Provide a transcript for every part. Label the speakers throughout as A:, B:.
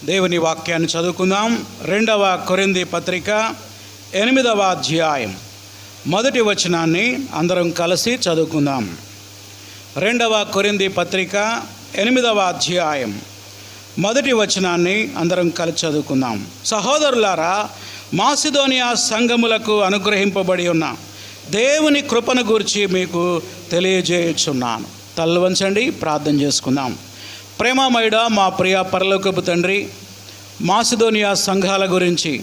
A: దేవుని వాక్యాన్ని చదువుకుందాం. 2వ కొరింథీ పత్రిక 8వ అధ్యాయం మొదటి వచనాన్ని అందరం కలిసి చదువుకుందాం. 2వ కొరింథీ పత్రిక 8వ అధ్యాయం మొదటి వచనాన్ని అందరం కలిసి చదువుకుందాం. సహోదరులారా, మాసిదోనియా సంఘములకు అనుగ్రహింపబడి ఉన్న దేవుని కృపను గురించి మీకు తెలియజేయుచున్నాను. తలలు వంచండి, ప్రార్థన చేసుకుందాం. ప్రేమమయుడా మా ప్రియ పరలోకపు తండ్రి, మాసిదోనియా సంఘాల గురించి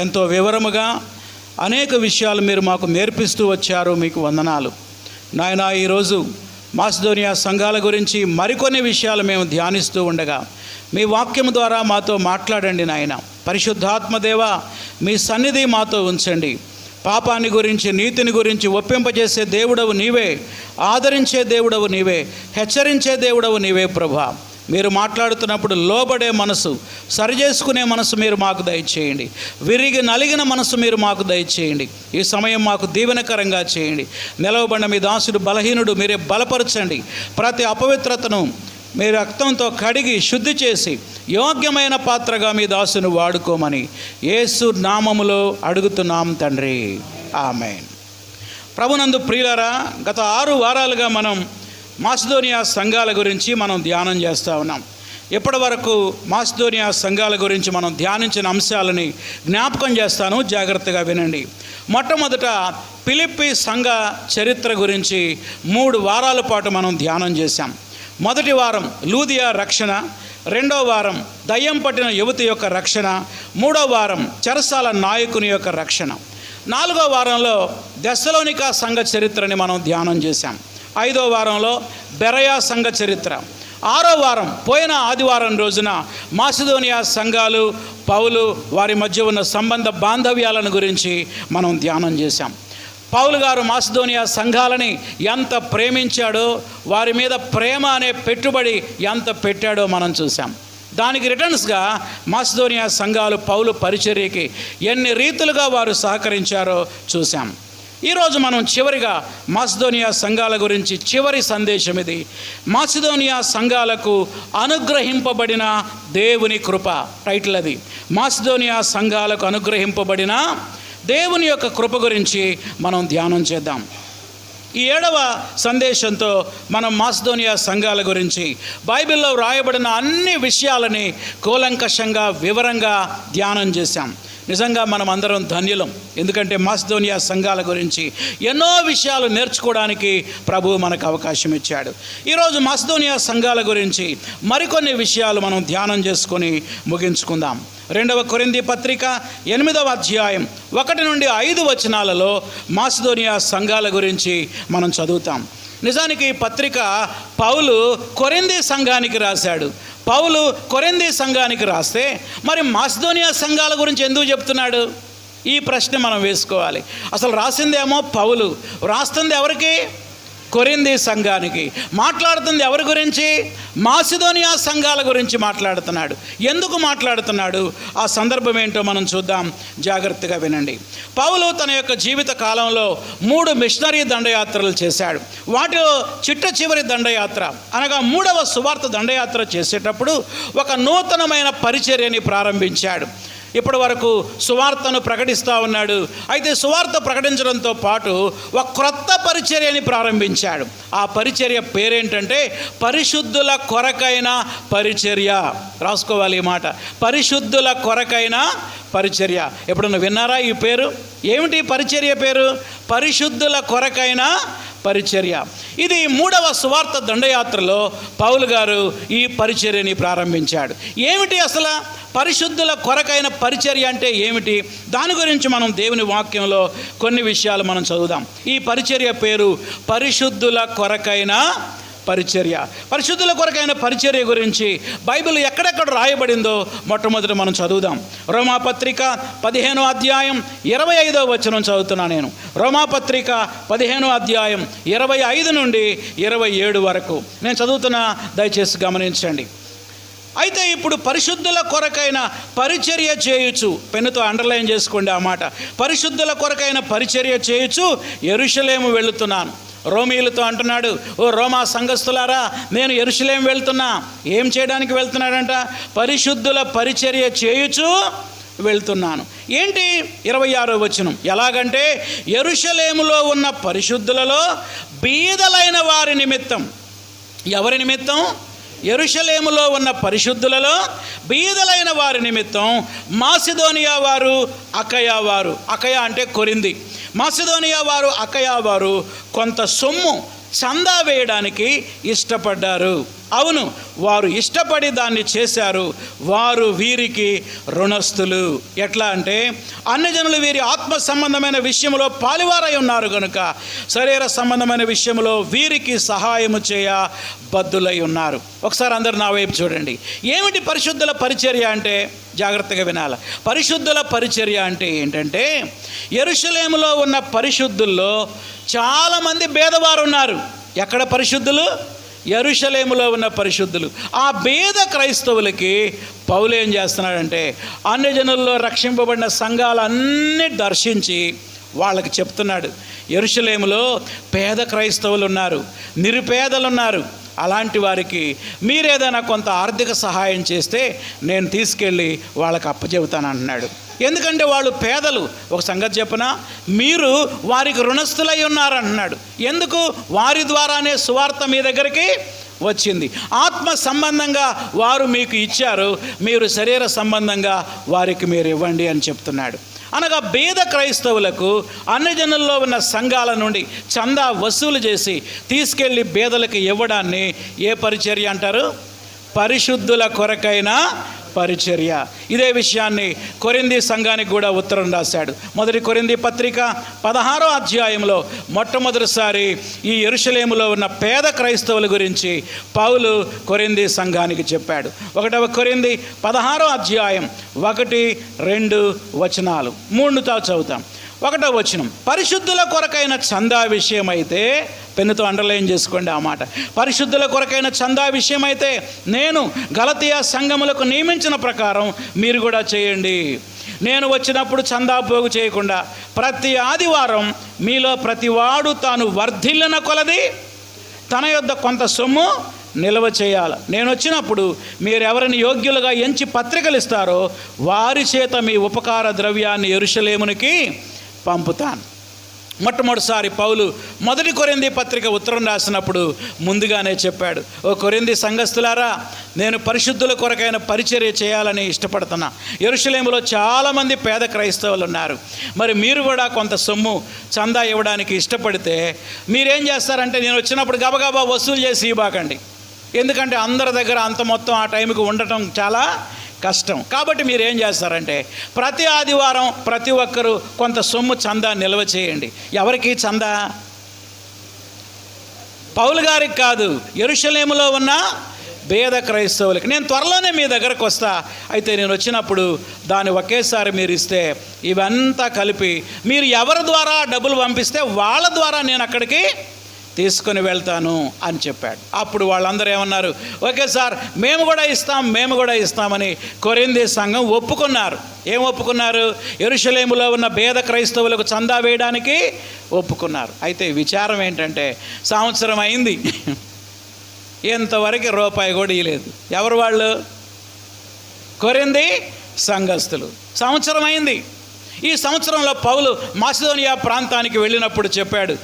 A: ఎంతో వివరముగా అనేక విషయాలు మీరు మాకు నేర్పిస్తూ వచ్చారు. మీకు వందనాలు నాయనా. ఈరోజు మాసిదోనియా సంఘాల గురించి మరికొన్ని విషయాలు మేము ధ్యానిస్తూ ఉండగా మీ వాక్యం ద్వారా మాతో మాట్లాడండి నాయన. పరిశుద్ధాత్మదేవ, మీ సన్నిధి మాతో ఉంచండి. పాపాన్ని గురించి, నీతిని గురించి ఒప్పింపజేసే దేవుడవు నీవే, ఆదరించే దేవుడవు నీవే, హెచ్చరించే దేవుడవు నీవే ప్రభువా. మీరు మాట్లాడుతున్నప్పుడు లోబడే మనసు, సరిచేసుకునే మనసు మీరు మాకు దయచేయండి. విరిగి నలిగిన మనసు మీరు మాకు దయచేయండి. ఈ సమయం మాకు దీవెనకరంగా చేయండి. నిలవబడిన మీ దాసుడు బలహీనుడు, మీరే బలపరచండి. ప్రతి అపవిత్రతను మీ రక్తంతో కడిగి శుద్ధి చేసి యోగ్యమైన పాత్రగా మీ దాసును వాడుకోమని యేసు నామములో అడుగుతున్నాం తండ్రి, ఆమేన్. ప్రభునందు ప్రియులారా, గత 6 వారాలుగా మనం మాసిదోనియా సంఘాల గురించి మనం ధ్యానం చేస్తూ ఉన్నాం. ఇప్పటి వరకు మాసిదోనియా సంఘాల గురించి మనం ధ్యానించిన అంశాలని జ్ఞాపకం చేస్తాను, జాగ్రత్తగా వినండి. మొట్టమొదట ఫిలిప్పీ సంఘ చరిత్ర గురించి 3 వారాల పాటు మనం ధ్యానం చేశాం. మొదటి వారం లూదియా రక్షణ, 2వ వారం దయ్యం పట్టిన యువతి యొక్క రక్షణ, 3వ వారం చెరసాల నాయకుని యొక్క రక్షణ, 4వ వారంలో థెస్సలోనికా సంఘ చరిత్రని మనం ధ్యానం చేశాం. 5వ వారంలో బెరయా సంఘ చరిత్ర, 6వ వారం పోయిన ఆదివారం రోజున మాసిదోనియా సంఘాలు, పౌలు వారి మధ్య ఉన్న సంబంధ బాంధవ్యాలను గురించి మనం ధ్యానం చేశాం. పౌలు గారు మాసిదోనియా సంఘాలని ఎంత ప్రేమించాడో, వారి మీద ప్రేమ అనే పెట్టుబడి ఎంత పెట్టాడో మనం చూసాం. దానికి రిటర్న్స్గా మాసిదోనియా సంఘాలు పౌలు పరిచర్యకి ఎన్ని రీతులుగా వారు సహకరించారో చూసాం. ఈరోజు మనం చివరిగా మాసిదోనియా సంఘాల గురించి చివరి సందేశం ఇది. మాసిదోనియా సంఘాలకు అనుగ్రహింపబడిన దేవుని కృప, టైటిల్ అది. మాసిదోనియా సంఘాలకు అనుగ్రహింపబడిన దేవుని యొక్క కృప గురించి మనం ధ్యానం చేద్దాం. ఈ 7వ సందేశంతో మనం మాసిదోనియా సంఘాల గురించి బైబిల్లో వ్రాయబడిన అన్ని విషయాలని కూలంకషంగా వివరంగా ధ్యానం చేశాం. నిజంగా మనం అందరం ధన్యులం. ఎందుకంటే మాసిదోనియా సంఘాల గురించి ఎన్నో విషయాలు నేర్చుకోవడానికి ప్రభువు మనకు అవకాశం ఇచ్చాడు. ఈరోజు మాసిదోనియా సంఘాల గురించి మరికొన్ని విషయాలు మనం ధ్యానం చేసుకొని ముగించుకుందాం. 2వ కొరింథీ పత్రిక 8వ అధ్యాయం 1 నుండి 5 వచనాలలో మాసిదోనియా సంఘాల గురించి మనం చదువుతాం. నిజానికి ఈ పత్రిక పౌలు కొరింథీ సంఘానికి రాశాడు. పౌలు కొరింథీ సంఘానికి రాస్తే మరి మాసిదోనియా సంఘాల గురించి ఎందుకు చెప్తున్నాడు? ఈ ప్రశ్న మనం వేసుకోవాలి. అసలు రాసిందేమో పౌలు, రాస్తుంది ఎవరికి? కొరింథీ సంఘానికి. మాట్లాడుతుంది ఎవరి గురించి? మాసిదోనియా సంఘాల గురించి మాట్లాడుతున్నాడు. ఎందుకు మాట్లాడుతున్నాడు? ఆ సందర్భం ఏంటో మనం చూద్దాం, జాగ్రత్తగా వినండి. పౌలు తన యొక్క జీవిత కాలంలో 3 మిషనరీ దండయాత్రలు చేశాడు. వాటిలో చిట్ట చివరి దండయాత్ర అనగా 3వ సువార్త దండయాత్ర చేసేటప్పుడు ఒక నూతనమైన పరిచర్యని ప్రారంభించాడు. ఇప్పటి వరకు సువార్తను ప్రకటిస్తూ ఉన్నాడు. అయితే సువార్త ప్రకటించడంతో పాటు ఒక క్రొత్త పరిచర్యని ప్రారంభించాడు. ఆ పరిచర్య పేరేంటంటే పరిశుద్ధుల కొరకైన పరిచర్య. రాసుకోవాలి ఈ మాట, పరిశుద్ధుల కొరకైన పరిచర్య. ఎప్పుడన్నా విన్నారా ఈ పేరు? ఏమిటి పరిచర్య పేరు? పరిశుద్ధుల కొరకైన పరిచర్య. ఇది 3వ సువార్త దండయాత్రలో పౌలు గారు ఈ పరిచర్యని ప్రారంభించాడు. ఏమిటి అసలు పరిశుద్ధుల కొరకైన పరిచర్య అంటే ఏమిటి? దాని గురించి మనం దేవుని వాక్యంలో కొన్ని విషయాలు మనం చదువుదాం. ఈ పరిచర్య పేరు పరిశుద్ధుల కొరకైన పరిచర్య. పరిశుద్ధుల కొరకైన పరిచర్య గురించి బైబిల్ ఎక్కడెక్కడ రాయబడిందో మొట్టమొదట మనం చదువుదాం. రోమాపత్రిక 15వ అధ్యాయం 25వ వచనం చదువుతున్నా నేను. రోమాపత్రిక 15వ అధ్యాయం 25 నుండి 27 వరకు నేను చదువుతున్నా, దయచేసి గమనించండి. అయితే ఇప్పుడు పరిశుద్ధుల కొరకైన పరిచర్య చేయొచ్చు, పెన్నుతో అండర్లైన్ చేసుకోండి ఆ మాట, పరిశుద్ధుల కొరకైన పరిచర్య చేయొచ్చు యెరూషలేము వెళుతున్నాను. రోమీయులతో అంటున్నాడు, ఓ రోమా సంఘస్థులారా, నేను యెరూషలేము వెళ్తున్నా. ఏం చేయడానికి వెళ్తున్నాడంట? పరిశుద్ధుల పరిచర్య చేయుచు వెళ్తున్నాను. ఏంటి 26వ వచనం, ఎలాగంటే యెరూషలేములో ఉన్న పరిశుద్ధులలో బీదలైన వారి నిమిత్తం. ఎవరి నిమిత్తం? యెరూషలేములో ఉన్న పరిశుద్ధులలో బీదలైన వారి నిమిత్తం మాసిదోనియా వారు, అకయా వారు, అకయా అంటే కొరింది, మాసిదోనియా వారు, అకయా వారు కొంత సొమ్ము చందా వేయడానికి ఇష్టపడ్డారు. అవును, వారు ఇష్టపడి దాన్ని చేశారు. వారు వీరికి రుణస్థులు. ఎట్లా అంటే అన్యజనులు వీరి ఆత్మ సంబంధమైన విషయంలో పాలువారై ఉన్నారు కనుక శరీర సంబంధమైన విషయంలో వీరికి సహాయము చేయ బద్దులై ఉన్నారు. ఒకసారి అందరు నా వైపు చూడండి. ఏమిటి పరిశుద్ధుల పరిచర్య అంటే? జాగ్రత్తగా వినాలి. పరిశుద్ధుల పరిచర్య అంటే ఏంటంటే, యెరూషలేములో ఉన్న పరిశుద్ధుల్లో చాలామంది భేదవారు ఉన్నారు. ఎక్కడ పరిశుద్ధులు? యెరూషలేములో ఉన్న పరిశుద్ధులు. ఆ భేద క్రైస్తవులకి పౌలు ఏం చేస్తున్నాడంటే, అన్యజనుల్లో రక్షింపబడిన సంఘాలన్నీ దర్శించి వాళ్ళకి చెప్తున్నాడు, యెరూషలేములో పేద క్రైస్తవులు ఉన్నారు, నిరుపేదలు ఉన్నారు. అలాంటి వారికి మీరేదైనా కొంత ఆర్థిక సహాయం చేస్తే నేను తీసుకెళ్ళి వాళ్ళకి అప్పచెబుతాను అంటున్నాడు. ఎందుకంటే వాళ్ళు పేదలు. ఒక సంగతి చెప్పనా, మీరు వారికి రుణస్థులై ఉన్నారంటున్నాడు. ఎందుకు? వారి ద్వారానే సువార్త మీ దగ్గరికి వచ్చింది. ఆత్మ సంబంధంగా వారు మీకు ఇచ్చారు, మీరు శరీర సంబంధంగా వారికి మీరు ఇవ్వండి అని చెప్తున్నాడు. అనగా బీద క్రైస్తవులకు అన్యజనుల్లో ఉన్న సంఘాల నుండి చందా వసూలు చేసి తీసుకెళ్ళి బీదలకు ఇవ్వడాన్ని ఏ పరిచర్య అంటారు? పరిశుద్ధుల కొరకైన పరిచర్య. ఇదే విషయాన్ని కొరింథీ సంఘానికి కూడా ఉత్తరం రాశాడు. మొదటి కొరింథీ పత్రిక 16వ అధ్యాయంలో మొట్టమొదటిసారి ఈ యెరూషలేములో ఉన్న పేద క్రైస్తవుల గురించి పౌలు కొరింథీ సంఘానికి చెప్పాడు. 1వ కొరింథీ 16వ అధ్యాయం 1, 2 వచనాలు 3తో చదువుతాం. 1వ వచనం, పరిశుద్ధుల కొరకైన చందా విషయం అయితే, పెన్నుతో అండర్లైన్ చేసుకోండి ఆ మాట, పరిశుద్ధుల కొరకైన చందా విషయం అయితే నేను గలతీయ సంఘములకు నియమించిన ప్రకారం మీరు కూడా చేయండి. నేను వచ్చినప్పుడు చందా పోగు చేయకుండా ప్రతి ఆదివారం మీలో ప్రతివాడు తాను వర్ధిల్లిన కొలది తన యొద్ద కొంత సొమ్ము నిల్వ చేయాలి. నేను వచ్చినప్పుడు మీరు ఎవరిని యోగ్యులుగా ఎంచి పత్రికలు ఇస్తారో వారి చేత మీ ఉపకార ద్రవ్యాన్ని యెరూషలేమునికి పంపుతాను. మొట్టమొదటిసారి పౌలు మొదటి కొరింథీ పత్రిక ఉత్తరం రాసినప్పుడు ముందుగానే చెప్పాడు, ఓ కొరింథీ సంఘస్థులారా, నేను పరిశుద్ధుల కొరకైన పరిచర్య చేయాలని ఇష్టపడుతున్నా. యెరూషలేములో చాలామంది పేద క్రైస్తవులు ఉన్నారు. మరి మీరు కూడా కొంత సొమ్ము చందా ఇవ్వడానికి ఇష్టపడితే మీరేం చేస్తారంటే, నేను వచ్చినప్పుడు గబగబా వసూలు చేసి ఇవ్వకండి. ఎందుకంటే అందరి దగ్గర అంత మొత్తం ఆ టైంకి ఉండటం చాలా కష్టం. కాబట్టి మీరు ఏం చేస్తారంటే, ప్రతి ఆదివారం ప్రతి ఒక్కరూ కొంత సొమ్ము చందా నిల్వ చేయండి. ఎవరికి చందా? పౌలు గారికి కాదు, యెరూషలేములో ఉన్న పేద క్రైస్తవులకి. నేను త్వరలోనే మీ దగ్గరకు వస్తా, అయితే నేను వచ్చినప్పుడు దాన్ని ఒకేసారి మీరు ఇస్తే ఇవంతా కలిపి మీరు ఎవరి ద్వారా డబ్బులు పంపిస్తే వాళ్ళ ద్వారా నేను అక్కడికి తీసుకొని వెళ్తాను అని చెప్పాడు. అప్పుడు వాళ్ళందరూ ఏమన్నారు, ఓకే సార్, మేము కూడా ఇస్తామని కొరింథీ సంఘం ఒప్పుకున్నారు. ఏం ఒప్పుకున్నారు? యెరూషలేములో ఉన్న పేద క్రైస్తవులకు చందా వేయడానికి ఒప్పుకున్నారు. అయితే విచారం ఏంటంటే, సంవత్సరం అయింది, ఎంతవరకు రూపాయి కూడా ఇవ్వలేదు. ఎవరు వాళ్ళు? కొరింథీ సంఘస్థులు. సంవత్సరం అయింది. ఈ సంవత్సరంలో పౌలు మాసిదోనియా ప్రాంతానికి వెళ్ళినప్పుడు చెప్పాడు,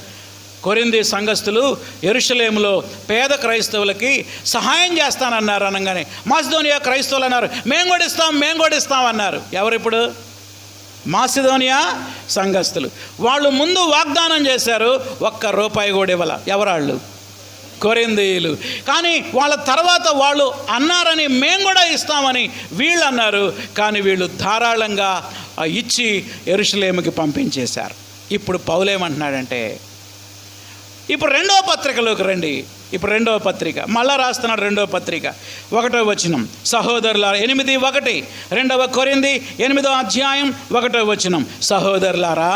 A: కొరింథీ సంఘస్థులు యెరూషలేములో పేద క్రైస్తవులకి సహాయం చేస్తానన్నారు. అనగానే మాసిదోనియా క్రైస్తవులు అన్నారు, మేము కూడా ఇస్తాం అన్నారు. ఎవరిప్పుడు? మాసిదోనియా సంఘస్థులు. వాళ్ళు ముందు వాగ్దానం చేశారు, ఒక్క రూపాయి కూడా ఇవ్వాల. ఎవరాళ్ళు? కొరింథీయులు. కానీ వాళ్ళ తర్వాత వాళ్ళు అన్నారని మేము కూడా ఇస్తామని వీళ్ళు అన్నారు. కానీ వీళ్ళు ధారాళంగా ఇచ్చి యెరూషలేముకి పంపించేశారు. ఇప్పుడు పౌలేమంటున్నాడంటే, ఇప్పుడు రెండవ పత్రికలోకి రండి. ఇప్పుడు రెండవ పత్రిక మళ్ళా రాస్తున్నాడు. రెండవ పత్రిక 1వ వచనం, సహోదరులారా 8:1, 2వ కొరింథీ 8వ అధ్యాయం 1వ వచనం, సహోదరులారా,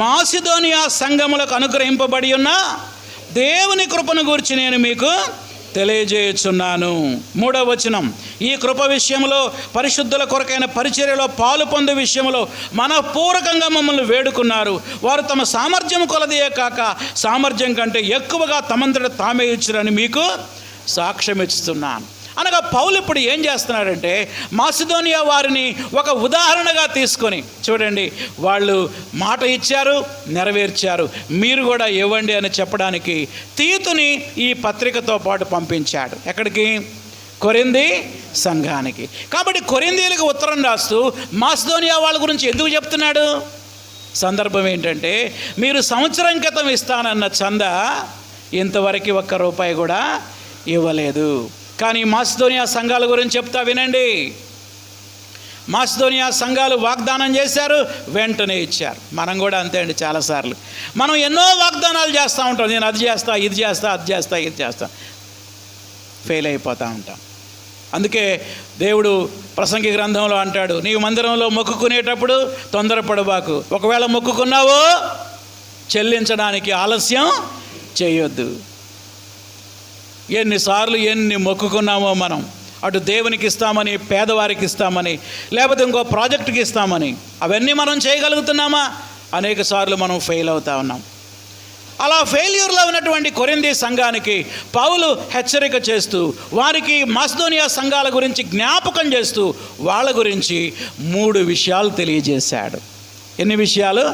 A: మాసిదోనియా సంఘములకు అనుగ్రహింపబడి ఉన్న దేవుని కృపను గురించి నేను మీకు తెలియజేయుచున్నాను. 3వ వచనం, ఈ కృప విషయంలో పరిశుద్ధుల కొరకైన పరిచర్యలో పాలు పొందే విషయంలో మనపూర్వకంగా మమ్మల్ని వేడుకున్నారు. వారు తమ సామర్థ్యం కొలదియే కాక సామర్థ్యం కంటే ఎక్కువగా తమంతట తామే ఇచ్చురని మీకు సాక్ష్యం ఇస్తున్నాను. అనగా పౌలు ఇప్పుడు ఏం చేస్తున్నాడంటే మాసిదోనియా వారిని ఒక ఉదాహరణగా తీసుకొని, చూడండి వాళ్ళు మాట ఇచ్చారు, నెరవేర్చారు, మీరు కూడా ఇవ్వండి అని చెప్పడానికి తీతుని ఈ పత్రికతో పాటు పంపించాడు. ఎక్కడికి? కొరింథీ సంఘానికి. కాబట్టి కొరింథీయులకు ఉత్తరం రాస్తూ మాసిదోనియా వాళ్ళ గురించి ఎందుకు చెప్తున్నాడు? సందర్భం ఏంటంటే, మీరు సంవత్సరం క్రితం ఇస్తానన్న చందా ఇంతవరకు ₹1 కూడా ఇవ్వలేదు. కానీ మాసిదోనియా సంఘాల గురించి చెప్తా వినండి. మాసిదోనియా సంఘాలు వాగ్దానం చేశారు, వెంటనే ఇచ్చారు. మనం కూడా అంతే అండి. చాలాసార్లు మనం ఎన్నో వాగ్దానాలు చేస్తూ ఉంటాం. నేను అది చేస్తా, ఇది చేస్తా, అది చేస్తా, ఇది చేస్తా, ఫెయిల్ అయిపోతూ ఉంటాం. అందుకే దేవుడు ప్రసంగి గ్రంథంలో అంటాడు, నీవు మందిరంలో మొక్కుకునేటప్పుడు తొందరపడబాకు, ఒకవేళ మొక్కుకున్నావో చెల్లించడానికి ఆలస్యం చేయొద్దు. ఎన్నిసార్లు ఎన్ని మొక్కుకున్నామో మనం, అటు దేవునికి ఇస్తామని, పేదవారికి ఇస్తామని, లేకపోతే ఇంకో ప్రాజెక్టుకి ఇస్తామని, అవన్నీ మనం చేయగలుగుతున్నామా? అనేక సార్లు మనం ఫెయిల్ అవుతా ఉన్నాం. అలా ఫెయిల్యూర్లో ఉన్నటువంటి కొరింథీ సంఘానికి పౌలు హెచ్చరిక చేస్తూ, వారికి మాసిదోనియా సంఘాల గురించి జ్ఞాపకం చేస్తూ, వాళ్ళ గురించి 3 విషయాలు తెలియజేశాడు. ఎన్ని విషయాలు?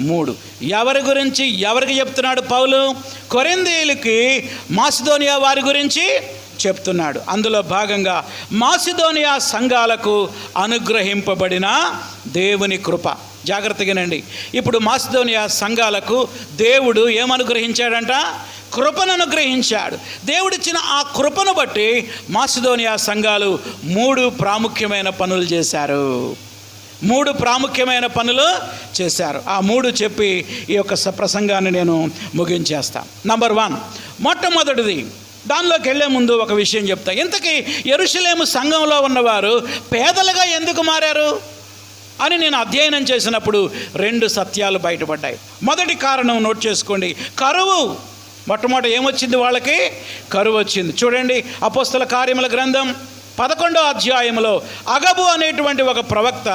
A: 3. ఎవరి గురించి ఎవరికి చెప్తున్నాడు పౌలు? కొరింథీయులకి మాసిదోనియా వారి గురించి చెప్తున్నాడు. అందులో భాగంగా మాసిదోనియా సంఘాలకు అనుగ్రహింపబడిన దేవుని కృప. జాగ్రత్తగానండి. ఇప్పుడు మాసిదోనియా సంఘాలకు దేవుడు ఏమనుగ్రహించాడంట? కృపను అనుగ్రహించాడు. దేవుడిచ్చిన ఆ కృపను బట్టి మాసిదోనియా సంఘాలు 3 ప్రాముఖ్యమైన పనులు చేశారు. 3 ప్రాముఖ్యమైన పనులు చేశారు. ఆ 3 చెప్పి ఈ యొక్క ప్రసంగాన్ని నేను ముగించేస్తాను. నంబర్ 1, మొట్టమొదటిది, దానిలోకి వెళ్ళే ముందు ఒక విషయం చెప్తా. ఇంతకీ యెరూషలేము సంఘంలో ఉన్నవారు పేదలుగా ఎందుకు మారారు అని నేను అధ్యయనం చేసినప్పుడు 2 సత్యాలు బయటపడ్డాయి. మొదటి కారణం నోట్ చేసుకోండి, కరువు. మొట్టమొదటి ఏమొచ్చింది వాళ్ళకి? కరువు వచ్చింది. చూడండి, అపోస్తల కార్యముల గ్రంథం 11వ అధ్యాయంలో అగబు అనేటువంటి ఒక ప్రవక్త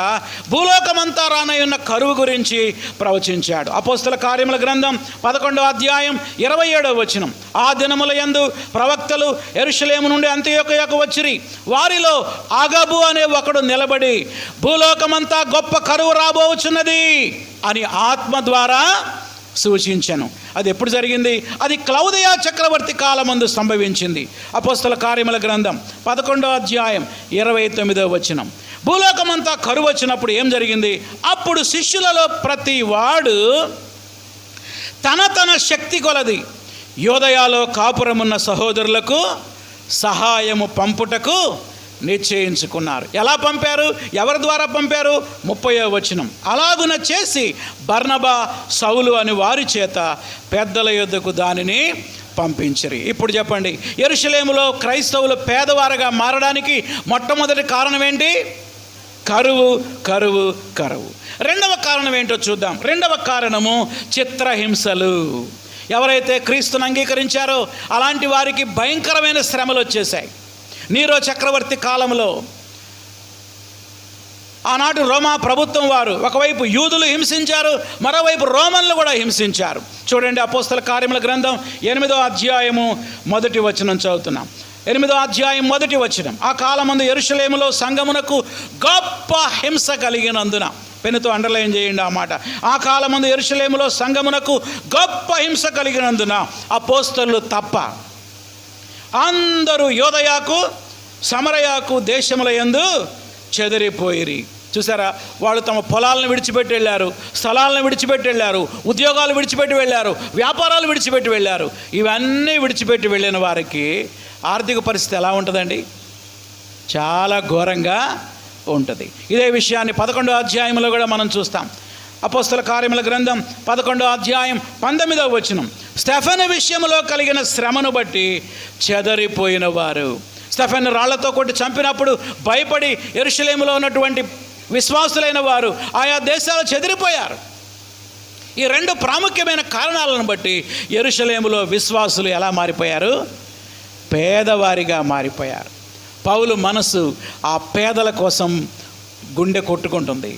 A: భూలోకమంతా రానయ్యున్న కరువు గురించి ప్రవచించాడు. అపోస్తల కార్యముల గ్రంథం 11వ అధ్యాయం 27వ వచనం, ఆ దినముల యందు ప్రవక్తలు యెరూషలేము నుండి అంతియోకయకు వచ్చిరి. వారిలో అగబు అనే ఒకడు నిలబడి భూలోకమంతా గొప్ప కరువు రాబోచున్నది అని ఆత్మ ద్వారా సూచించెను. అది ఎప్పుడు జరిగింది? అది క్లౌదియా చక్రవర్తి కాలమందు సంభవించింది. అపోస్తల కార్యముల గ్రంథం 11వ అధ్యాయం 29వ వచనం. భూలోకమంతా కరువు వచ్చినప్పుడు ఏం జరిగింది? అప్పుడు శిష్యులలో ప్రతి వాడు తన శక్తి కొలది యోదయాలో కాపురమున్న సహోదరులకు సహాయము పంపుటకు నిశ్చయించుకున్నారు. ఎలా పంపారు? ఎవరి ద్వారా పంపారు? 30వ వచనం, అలాగున చేసి బర్నబా, సౌలు అని వారి చేత పెద్దల యొద్దకు దానిని పంపించిరి. ఇప్పుడు చెప్పండి, యెరూషలేములో క్రైస్తవులు పేదవారుగా మారడానికి మొట్టమొదటి కారణం ఏంటి? కరువు, కరువు, కరువు. రెండవ కారణం ఏంటో చూద్దాం. రెండవ కారణము చిత్రహింసలు. ఎవరైతే క్రీస్తును అంగీకరించారో అలాంటి వారికి భయంకరమైన శ్రమలు వచ్చేసాయి. నీరో చక్రవర్తి కాలంలో ఆనాటి రోమా ప్రభుత్వం వారు ఒకవైపు యూదులు హింసించారు, మరోవైపు రోమన్లు కూడా హింసించారు. చూడండి, అపోస్తల కార్యముల గ్రంథం 8వ అధ్యాయము 1వ వచనం చదువుతున్నాం. 8వ అధ్యాయం 1వ వచనం, ఆ కాలమందు యెరూషలేములో సంఘమునకు గొప్ప హింస కలిగినందున, పెన్నుతో అండర్లైన్ చేయండి ఆ మాట, ఆ కాలమందు యెరూషలేములో సంఘమునకు గొప్ప హింస కలిగినందున అపోస్తలులు తప్ప అందరూ యోదయాకు, సమరయాకు దేశముల యందు చెదిరిపోయిరి. చూసారా, వాళ్ళు తమ పొలాలను విడిచిపెట్టి వెళ్ళారు, స్థలాలను విడిచిపెట్టి వెళ్ళారు, ఉద్యోగాలు విడిచిపెట్టి వెళ్ళారు, వ్యాపారాలు విడిచిపెట్టి వెళ్ళారు. ఇవన్నీ విడిచిపెట్టి వెళ్ళిన వారికి ఆర్థిక పరిస్థితి ఎలా ఉంటుందండి? చాలా ఘోరంగా ఉంటుంది. ఇదే విషయాన్ని 11వ అధ్యాయంలో కూడా మనం చూస్తాం. అపోస్తల కార్యముల గ్రంథం 11వ అధ్యాయం 19వ వచనం, స్టెఫెను విషయంలో కలిగిన శ్రమను బట్టి చెదరిపోయిన వారు. స్టెఫెను రాళ్లతో కొట్టి చంపినప్పుడు భయపడి యెరూషలేములో ఉన్నటువంటి విశ్వాసులైన వారు ఆయా దేశాలు చెదిరిపోయారు. ఈ 2 ప్రాముఖ్యమైన కారణాలను బట్టి యెరూషలేములో విశ్వాసులు ఎలా మారిపోయారు? పేదవారిగా మారిపోయారు. పౌలు మనసు ఆ పేదల కోసం గుండె కొట్టుకుంటుంది.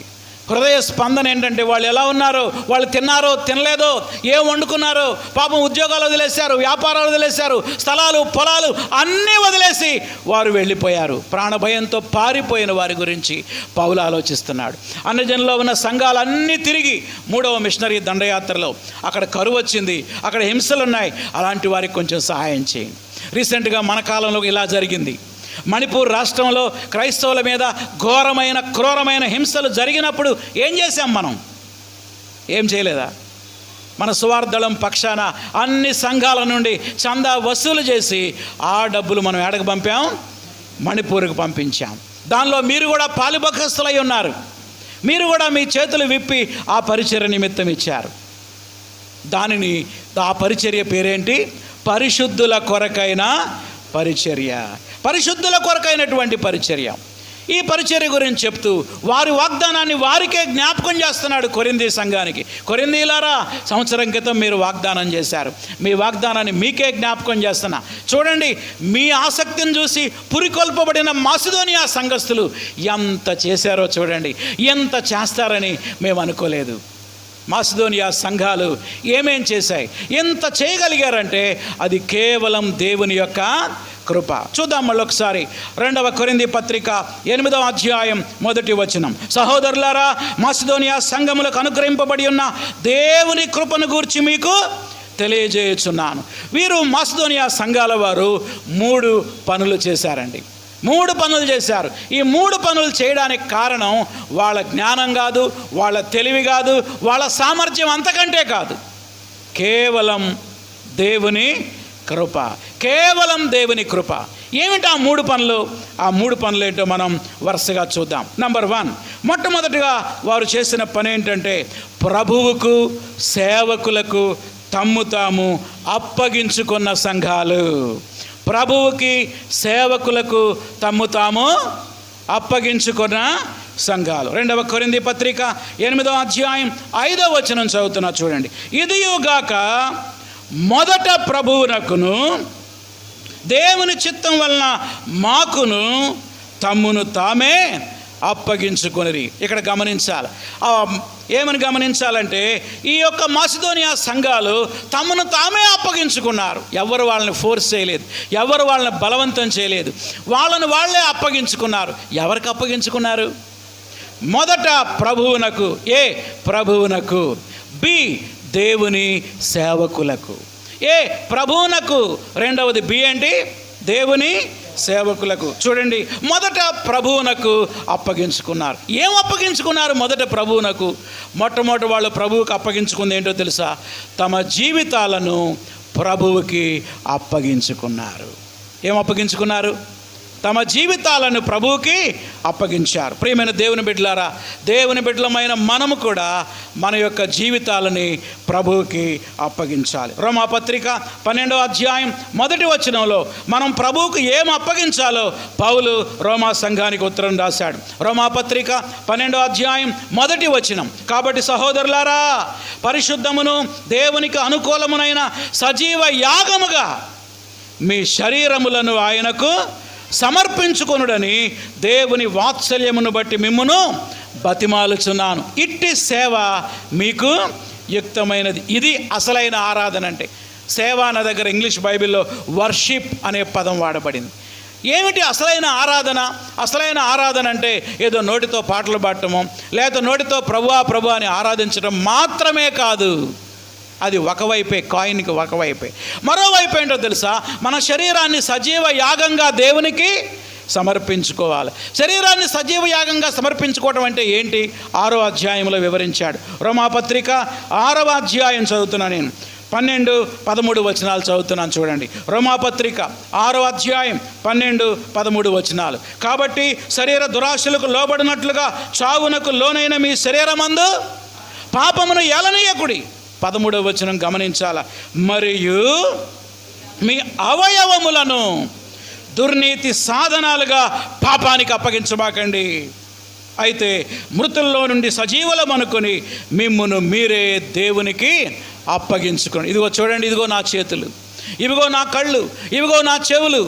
A: హృదయ స్పందన ఏంటంటే వాళ్ళు ఎలా ఉన్నారో, వాళ్ళు తిన్నారో తినలేదో, ఏం వండుకున్నారో, పాపం ఉద్యోగాలు వదిలేశారు, వ్యాపారాలు వదిలేశారు, స్థలాలు పొలాలు అన్నీ వదిలేసి వారు వెళ్ళిపోయారు. ప్రాణభయంతో పారిపోయిన వారి గురించి పౌలు ఆలోచిస్తున్నాడు. అన్యజనుల్లో ఉన్న సంఘాలన్నీ తిరిగి 3వ మిషనరీ దండయాత్రలో అక్కడ కరువు వచ్చింది, అక్కడ హింసలు ఉన్నాయి, అలాంటి వారికి కొంచెం సహాయం చేయండి. రీసెంట్గా మన కాలంలో ఇలా జరిగింది. మణిపూర్ రాష్ట్రంలో క్రైస్తవుల మీద ఘోరమైన క్రూరమైన హింసలు జరిగినప్పుడు ఏం చేశాం మనం? ఏం చేయలేదా? మన సువార్దళం పక్షాన అన్ని సంఘాల నుండి చందా వసూలు చేసి ఆ డబ్బులు మనం ఎడకు పంపాం, మణిపూర్కి పంపించాం. దానిలో మీరు కూడా పాలుభగస్తులై ఉన్నారు. మీరు కూడా మీ చేతులు విప్పి ఆ పరిచర్య నిమిత్తం ఇచ్చారు. ఆ పరిచర్య పేరేంటి? పరిశుద్ధుల కొరకైన పరిచర్య. పరిశుద్ధుల కొరకైనటువంటి పరిచర్య. ఈ పరిచర్య గురించి చెప్తూ వారి వాగ్దానాన్ని వారికే జ్ఞాపకం చేస్తున్నాడు కొరింథీ సంఘానికి. కొరింథీలారా, సంవత్సరం క్రితం మీరు వాగ్దానం చేశారు, మీ వాగ్దానాన్ని మీకే జ్ఞాపకం చేస్తున్నా. చూడండి, మీ ఆసక్తిని చూసి పురికొల్పబడిన మాసిదోనియా సంఘస్థులు ఎంత చేశారో చూడండి. ఎంత చేస్తారని మేము అనుకోలేదు. మాసిదోనియా సంఘాలు ఏమేం చేశాయి, ఎంత చేయగలిగారంటే అది కేవలం దేవుని యొక్క కృప. చూద్దాం మళ్ళొకసారి 2వ కొరింథీ పత్రిక 8వ అధ్యాయం 1వ వచనం. సహోదరులారా, మాసిదోనియా సంఘములకు అనుగ్రహింపబడి ఉన్న దేవుని కృపను గూర్చి మీకు తెలియజేయుచున్నాను. వీరు మాసిదోనియా సంఘాల వారు 3 పనులు చేశారండి. 3 పనులు చేశారు. ఈ 3 పనులు చేయడానికి కారణం వాళ్ళ జ్ఞానం కాదు, వాళ్ళ తెలివి కాదు, వాళ్ళ సామర్థ్యం అంతకంటే కాదు. కేవలం దేవుని కృప. కేవలం దేవుని కృప. ఏమిటి ఆ 3 పనులు? ఆ 3 పనులు ఏంటో మనం వరుసగా చూద్దాం. నంబర్ 1, మొట్టమొదటిగా వారు చేసిన పని ఏంటంటే ప్రభువుకు సేవకులకు తమ్ము తాము అప్పగించుకున్న సంఘాలు. ప్రభువుకి సేవకులకు తమ్ము తాము అప్పగించుకున్న సంఘాలు. 2వ కొరింథీ పత్రిక 8వ అధ్యాయం 5వ వచనం చదువుతున్నా చూడండి. ఇదియుగాక మొదట ప్రభువునకును దేవుని చిత్తం వలన మాకును తమ్మును తామే అప్పగించుకొనిరి. ఇక్కడ గమనించాలి. ఏమని గమనించాలంటే ఈ యొక్క మాసిదోనియా సంఘాలు తమను తామే అప్పగించుకున్నారు. ఎవరు వాళ్ళని ఫోర్స్ చేయలేదు, ఎవరు వాళ్ళని బలవంతం చేయలేదు, వాళ్ళని వాళ్ళే అప్పగించుకున్నారు. ఎవరికి అప్పగించుకున్నారు? మొదట ప్రభువునకు, ప్రభువునకు, బి దేవుని సేవకులకు. ప్రభువునకు, రెండవది బి ఏంటి? దేవుని సేవకులకు. చూడండి, మొదట ప్రభువునకు అప్పగించుకున్నారు. ఏం అప్పగించుకున్నారు? మొదట ప్రభువునకు. మొట్టమొదటి వాళ్ళు ప్రభువుకు అప్పగించుకుంది ఏంటో తెలుసా? తమ జీవితాలను ప్రభువుకి అప్పగించుకున్నారు. ఏం అప్పగించుకున్నారు? తమ జీవితాలను ప్రభువుకి అప్పగించారు. ప్రియమైన దేవుని బిడ్డలారా, దేవుని బిడ్డలమైన మనము కూడా మన యొక్క జీవితాలని ప్రభువుకి అప్పగించాలి. రోమాపత్రిక 12వ అధ్యాయం 1వ వచనంలో మనం ప్రభువుకు ఏం అప్పగించాలో పౌలు రోమా సంఘానికి ఉత్తరం రాశాడు. రోమాపత్రిక 12వ అధ్యాయం 1వ వచనం. కాబట్టి సహోదరులారా, పరిశుద్ధమును దేవునికి అనుకూలమునైన సజీవ యాగముగా మీ శరీరములను ఆయనకు సమర్పించుకొనుడని దేవుని వాత్సల్యమును బట్టి మిమ్మును బతిమాలుచున్నాను. ఇట్టి సేవ మీకు యుక్తమైనది. ఇది అసలైన ఆరాధన. అంటే సేవ అన్న దగ్గర ఇంగ్లీష్ బైబిల్లో వర్షిప్ అనే పదం వాడబడింది. ఏమిటి అసలైన ఆరాధన? అసలైన ఆరాధన అంటే ఏదో నోటితో పాటలు పాడటమో లేదా నోటితో ప్రభువా ప్రభు అని ఆరాధించడం మాత్రమే కాదు. అది ఒకవైపే, కాయిన్కి ఒకవైపే. మరోవైపు ఏంటో తెలుసా? మన శరీరాన్ని సజీవ యాగంగా దేవునికి సమర్పించుకోవాలి. శరీరాన్ని సజీవ యాగంగా సమర్పించుకోవడం అంటే ఏంటి? 6వ అధ్యాయంలో వివరించాడు. రోమాపత్రిక 6వ అధ్యాయం చదువుతున్నా నేను. 12, 13 వచనాలు చదువుతున్నాను చూడండి. రోమాపత్రిక 6వ అధ్యాయం 12, 13 వచనాలు. కాబట్టి శరీర దురాశలకు లోబడినట్లుగా చావునకు లోనైన మీ శరీరమందు పాపమును ఏలనీయకుడి. 13వ వచనం గమనించాల. మరియు మీ అవయవములను దుర్నీతి సాధనాలుగా పాపానికి అప్పగించబాకండి. అయితే మృతుల్లో నుండి సజీవులం అనుకొని మిమ్మును మీరే దేవునికి అప్పగించుకోండి. ఇదిగో చూడండి, ఇదిగో నా చేతులు, ఇవిగో నా కళ్ళు, ఇవిగో నా చెవులు,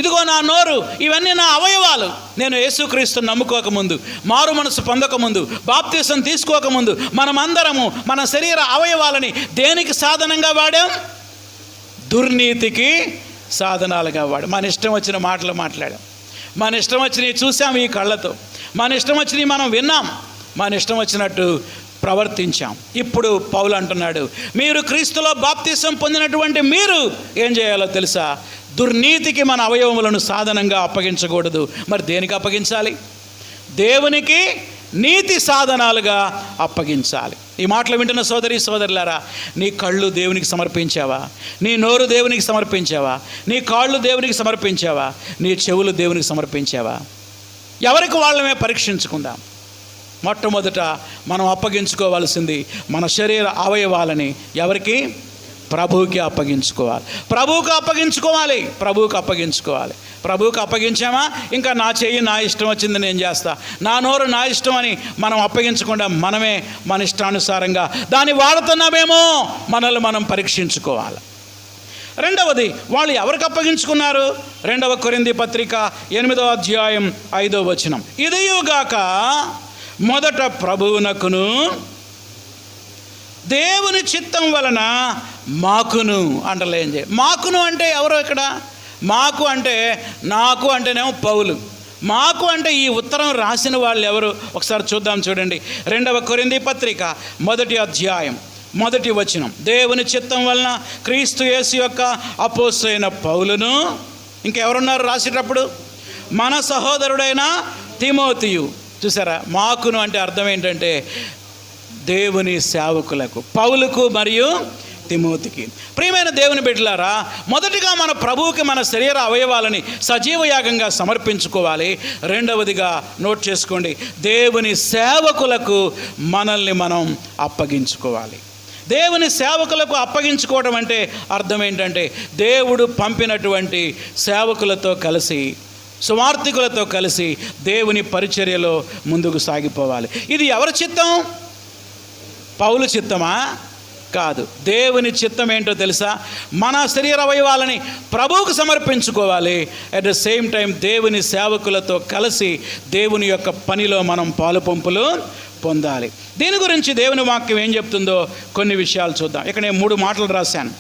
A: ఇదిగో నా నోరు, ఇవన్నీ నా అవయవాలు. నేను యేసుక్రీస్తుని నమ్ముకోకముందు, మారు మనసు పొందకముందు, బాప్తీసం తీసుకోకముందు మనమందరము మన శరీర అవయవాలని దేనికి సాధనంగా వాడాం? దుర్నీతికి సాధనాలుగా వాడాం. మన ఇష్టం వచ్చిన మాటలు మాట్లాడాం, మన ఇష్టం వచ్చినవి చూసాం ఈ కళ్ళతో, మన ఇష్టం వచ్చినవి మనం విన్నాం, మన ఇష్టం వచ్చినట్టు ప్రవర్తించాం. ఇప్పుడు పౌలు అంటున్నాడు, మీరు క్రీస్తులో బాప్తీసం పొందినటువంటి మీరు ఏం చేయాలో తెలుసా? దుర్నీతికి మన అవయవములను సాధనంగా అప్పగించకూడదు. మరి దేనికి అప్పగించాలి? దేవునికి నీతి సాధనాలుగా అప్పగించాలి. ఈ మాటలు వింటున్న సోదరి సోదరులారా, నీ కళ్ళు దేవునికి సమర్పించావా? నీ నోరు దేవునికి సమర్పించావా? నీ కాళ్ళు దేవునికి సమర్పించావా? నీ చెవులు దేవునికి సమర్పించావా? ఎవరికి వాళ్ళమే పరీక్షించుకుందాం. మొట్టమొదట మనం అప్పగించుకోవాల్సింది మన శరీర అవయవాలని ఎవరికి? ప్రభువుకి అప్పగించుకోవాలి. ప్రభువుకి అప్పగించుకోవాలి. ప్రభువుకి అప్పగించుకోవాలి. ప్రభువుకి అప్పగించామా, ఇంకా నా చెయ్యి నా ఇష్టం వచ్చింది నేను చేస్తా, నా నోరు నా ఇష్టం అని మనం అప్పగించకుండా మనమే మన ఇష్టానుసారంగా దాన్ని వాడుతున్నామేమో మనల్ని మనం పరీక్షించుకోవాలి. రెండవది, వాళ్ళు ఎవరికి అప్పగించుకున్నారు? 2 కొరింథీ పత్రిక 8వ అధ్యాయం 5వ వచనం, ఇదియుగాక మొదట ప్రభువునకును దేవుని చిత్తం వలన మాకును. అండర్లైన్ చేయి. మాకును అంటే ఎవరో ఇక్కడ? మాకు అంటే, నాకు అంటేనేమో పౌలు, మాకు అంటే ఈ ఉత్తరం రాసిన వాళ్ళు ఎవరు? ఒకసారి చూద్దాం. చూడండి, 2 కొరింథీ పత్రిక 1వ అధ్యాయం 1వ వచనం, దేవుని చిత్తం వలన క్రీస్తు యేసు యొక్క అపోస్తలుడైన పౌలును, ఇంకెవరున్నారు రాసేటప్పుడు? మన సహోదరుడైన తిమోతియు. చూసారా, మాకును అంటే అర్థం ఏంటంటే దేవుని సేవకులకు, పౌలుకు మరియు తిమోతికి. ప్రియమైన దేవుని బిడ్డలారా, మొదటిగా మన ప్రభువుకి మన శరీర అవయవాలని సజీవ యాగంగా సమర్పించుకోవాలి. రెండవదిగా నోట్ చేసుకోండి, దేవుని సేవకులకు మనల్ని మనం అప్పగించుకోవాలి. దేవుని సేవకులకు అప్పగించుకోవడం అంటే అర్థం ఏంటంటే దేవుడు పంపినటువంటి సేవకులతో కలిసి, సువార్థికులతో కలిసి దేవుని పరిచర్యలో ముందుకు సాగిపోవాలి. ఇది ఎవరి చిత్తం? పౌలు చిత్తమా? కాదు. దేవుని చిత్తం ఏంటో తెలుసా? మన శరీర అవయవాలని ప్రభువుకు సమర్పించుకోవాలి. అట్ ద సేమ్ టైం దేవుని సేవకులతో కలిసి దేవుని యొక్క పనిలో మనం పాలుపంపులు పొందాలి. దీని గురించి దేవుని వాక్యం ఏం చెప్తుందో కొన్ని విషయాలు చూద్దాం. ఇక్కడ నేను 3 మాటలు రాశాను.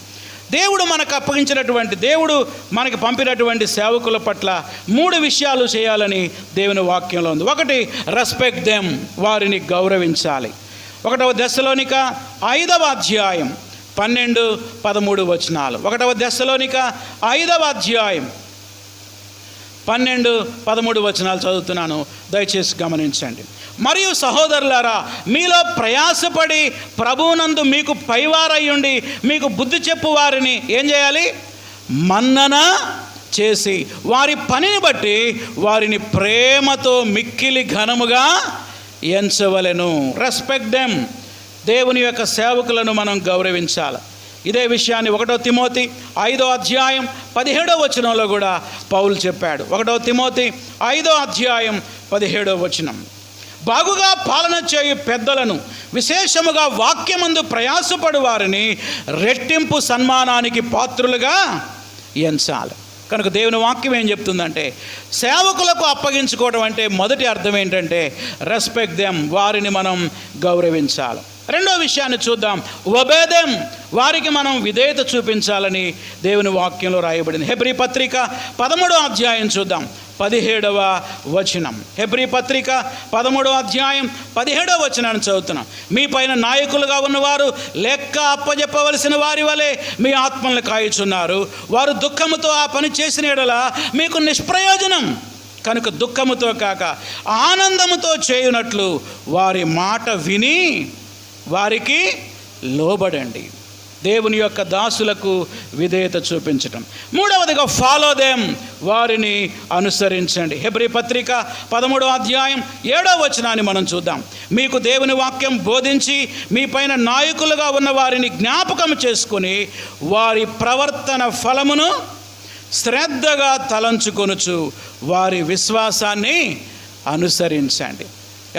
A: దేవుడు మనకు అప్పగించినటువంటి, దేవుడు మనకి పంపినటువంటి సేవకుల పట్ల 3 విషయాలు చేయాలని దేవుని వాక్యంలో ఉంది. ఒకటి, రెస్పెక్ట్ దెమ్, వారిని గౌరవించాలి. 1వ దెస్సలోనిక 5వ అధ్యాయం 12-13 వచనాలు. 1వ దెస్సలోనిక 5వ అధ్యాయం 12-13 వచనాలు చదువుతున్నాను, దయచేసి గమనించండి. మరియు సహోదరులారా, మీలో ప్రయాసపడి ప్రభువునందు మీకు పైవారయ్యుండి మీకు బుద్ధి చెప్పు వారిని ఏం చేయాలి? మన్నన చేసి వారి పనిని బట్టి వారిని ప్రేమతో మిక్కిలి ఘనముగా ఎంచవలెను. Respect them. దేవుని యొక్క సేవకులను మనం గౌరవించాలి. ఇదే విషయాన్ని 1వ తిమోతి 5వ అధ్యాయం 17వ వచనంలో కూడా పౌలు చెప్పాడు. 1వ తిమోతి 5వ అధ్యాయం 17వ వచనం, బాగుగా పాలన చేయు పెద్దలను, విశేషముగా వాక్యమందు ప్రయాసపడు వారిని రెట్టింపు సన్మానానికి పాత్రులుగా ఎంచాలి. కనుక దేవుని వాక్యం ఏం చెప్తుందంటే, సేవకులకు అప్పగించుకోవడం అంటే మొదటి అర్థం ఏంటంటే రెస్పెక్ట్ దెమ్, వారిని మనం గౌరవించాలి. రెండో విషయాన్ని చూద్దాం, ఒబే దెమ్, వారికి మనం విధేయత చూపించాలని దేవుని వాక్యంలో రాయబడింది. హెబ్రీ పత్రిక 13వ అధ్యాయం చూద్దాం, 17వ వచనం. హెబ్రీ పత్రిక 13వ అధ్యాయం 17వ వచనాన్ని చదువుతున్నాం. మీ పైన నాయకులుగా ఉన్నవారు లెక్క అప్పజెప్పవలసిన వారి వలె మీ ఆత్మలను కాయుచున్నారు. వారు దుఃఖముతో ఆ పని చేసిన యెడల మీకు నిష్ప్రయోజనం. కనుక దుఃఖముతో కాక ఆనందముతో చేయునట్లు వారి మాట విని వారికి లోబడండి. దేవుని యొక్క దాసులకు విధేయత చూపించటం. మూడవదిగా ఫాలో దెమ్, వారిని అనుసరించండి. హెబ్రీ పత్రిక 13వ అధ్యాయం 7వ వచనాన్ని మనం చూద్దాం. మీకు దేవుని వాక్యం బోధించి మీ పైన నాయకులుగా ఉన్న వారిని జ్ఞాపకం చేసుకొని వారి ప్రవర్తన ఫలమును శ్రద్ధగా తలంచుకొనుచు వారి విశ్వాసాన్ని అనుసరించండి.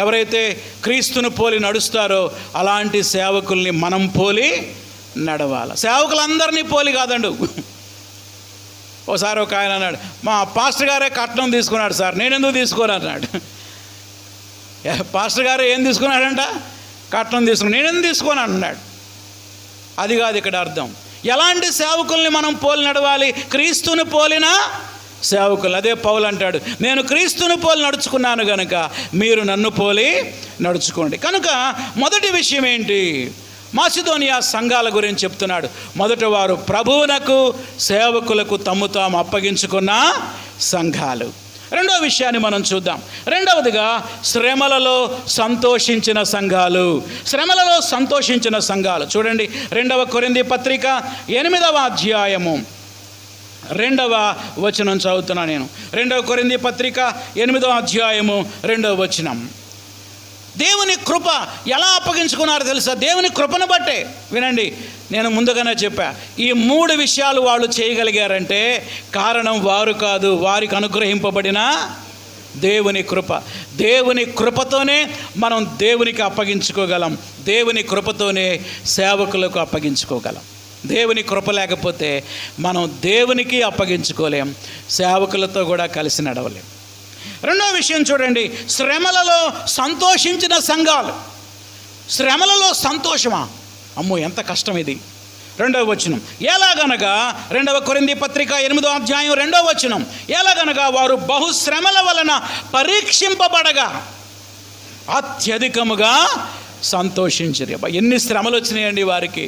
A: ఎవరైతే క్రీస్తును పోలి నడుస్తారో అలాంటి సేవకుల్ని మనం పోలి నడవాలి. సేవకులందరినీ పోలి కాదండు, ఓసారి ఒక ఆయన అన్నాడు, మా పాస్టర్ గారే కట్నం తీసుకున్నాడు సార్, నేను ఎందుకు తీసుకోను అన్నాడు. పాస్టర్ గారు ఏం తీసుకున్నాడంట? కట్నం తీసుకున్నాడు, నేను ఎందుకు తీసుకోను అన్నాడు. అది కాదు ఇక్కడ అర్థం. ఎలాంటి సేవకుల్ని మనం పోలి నడవాలి? క్రీస్తుని పోలిన సేవకులు. అదే పౌలు అంటాడు, నేను క్రీస్తుని పోలి నడుచుకున్నాను కనుక మీరు నన్ను పోలి నడుచుకోండి. కనుక మొదటి విషయం ఏంటి? మాసిదోనియా సంఘాల గురించి చెప్తున్నాడు. మొదట వారు ప్రభువునకు సేవకులకు తమ్ము తాము అప్పగించుకున్న సంఘాలు. రెండో విషయాన్ని మనం చూద్దాం. రెండవదిగా శ్రమలలో సంతోషించిన సంఘాలు. శ్రమలలో సంతోషించిన సంఘాలు చూడండి. 2 కొరింథీ పత్రిక 8వ అధ్యాయము 2వ వచనం చదువుతున్నా నేను. 2 కొరింథీ పత్రిక 8వ అధ్యాయము 2వ వచనం. దేవుని కృప ఎలా అప్పగించుకున్నారో తెలుసా? దేవుని కృపను బట్టే. వినండి, నేను ముందుగానే చెప్పా, ఈ 3 విషయాలు వాళ్ళు చేయగలిగారంటే కారణం వారు కాదు, వారికి అనుగ్రహింపబడిన దేవుని కృప. దేవుని కృపతోనే మనం దేవునికి అప్పగించుకోగలం. దేవుని కృపతోనే సేవకులకు అప్పగించుకోగలం. దేవుని కృప లేకపోతే మనం దేవునికి అప్పగించుకోలేం, సేవకులతో కూడా కలిసి నడవలేం. రెండో విషయం చూడండి, శ్రమలలో సంతోషించిన సంఘాలు. శ్రమలలో సంతోషమా? అమ్మో ఎంత కష్టం ఇది. 2వ వచనం, ఎలాగనగా 2 కొరింథీ పత్రిక 8వ అధ్యాయం 2వ వచనం, ఎలాగనగా వారు బహుశ్రమల వలన పరీక్షింపబడగా అత్యధికముగా సంతోషించరు. ఎన్ని శ్రమలు వచ్చినాయండి వారికి!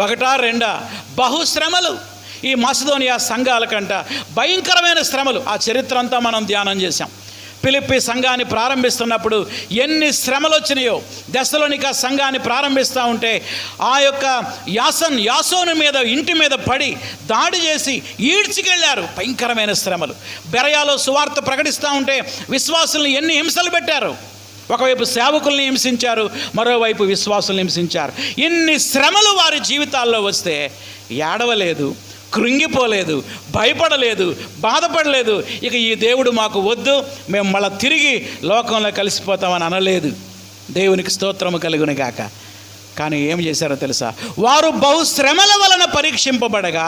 A: 1 2 బహుశ్రమలు. ఈ మాసిదోనియా సంఘాల కంట భయంకరమైన శ్రమలు. ఆ చరిత్ర అంతా మనం ధ్యానం చేశాం. ఫిలిప్పీ సంఘాన్ని ప్రారంభిస్తున్నప్పుడు ఎన్ని శ్రమలు వచ్చినాయో. దెస్సలోనిక సంఘాన్ని ప్రారంభిస్తూ ఉంటే ఆ యొక్క యాసోను మీద ఇంటి మీద పడి దాడి చేసి ఈడ్చికెళ్ళారు. భయంకరమైన శ్రమలు. బెరయాలో సువార్త ప్రకటిస్తూ ఉంటే విశ్వాసుల్ని ఎన్ని హింసలు పెట్టారు. ఒకవైపు సేవకుల్ని హింసించారు, మరోవైపు విశ్వాసుల్ని హింసించారు. ఇన్ని శ్రమలు వారి జీవితాల్లో వస్తే ఏడవలేదు, కృంగిపోలేదు, భయపడలేదు, బాధపడలేదు. ఇక ఈ దేవుడు మాకు వద్దు, మేము మళ్ళీ తిరిగి లోకంలో కలిసిపోతామని అనలేదు. దేవునికి స్తోత్రము కలుగును గాక. కానీ ఏం చేశారో తెలుసా? వారు బహుశ్రమల వలన పరీక్షింపబడగా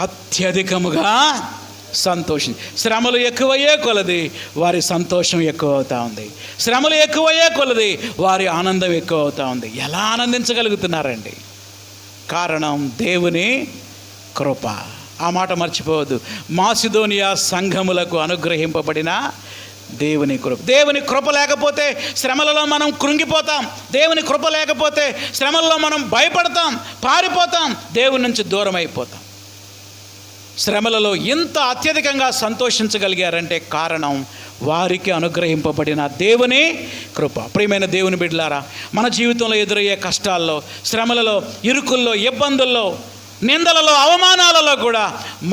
A: అత్యధికముగా సంతోషం. శ్రమలు ఎక్కువయ్యే కొలది వారి సంతోషం ఎక్కువ అవుతా ఉంది. శ్రమలు ఎక్కువయ్యే కొలది వారి ఆనందం ఎక్కువ అవుతా ఉంది. ఎలా ఆనందించగలుగుతున్నారండి? కారణం దేవుని కృప. ఆ మాట మర్చిపోవద్దు. మాసిదోనియా సంఘములకు అనుగ్రహింపబడిన దేవుని కృప. దేవుని కృప లేకపోతే శ్రమలలో మనం కృంగిపోతాం. దేవుని కృప లేకపోతే శ్రమలలో మనం భయపడతాం, పారిపోతాం, దేవుని నుంచి దూరం అయిపోతాం. శ్రమలలో ఇంత అత్యధికంగా సంతోషించగలిగారంటే కారణం వారికి అనుగ్రహింపబడిన దేవుని కృప. ప్రియమైన దేవుని బిడ్డలారా, మన జీవితంలో ఎదురయ్యే కష్టాల్లో, శ్రమలలో, ఇరుకుల్లో, ఇబ్బందుల్లో, నిందలలో, అవమానాలలో కూడా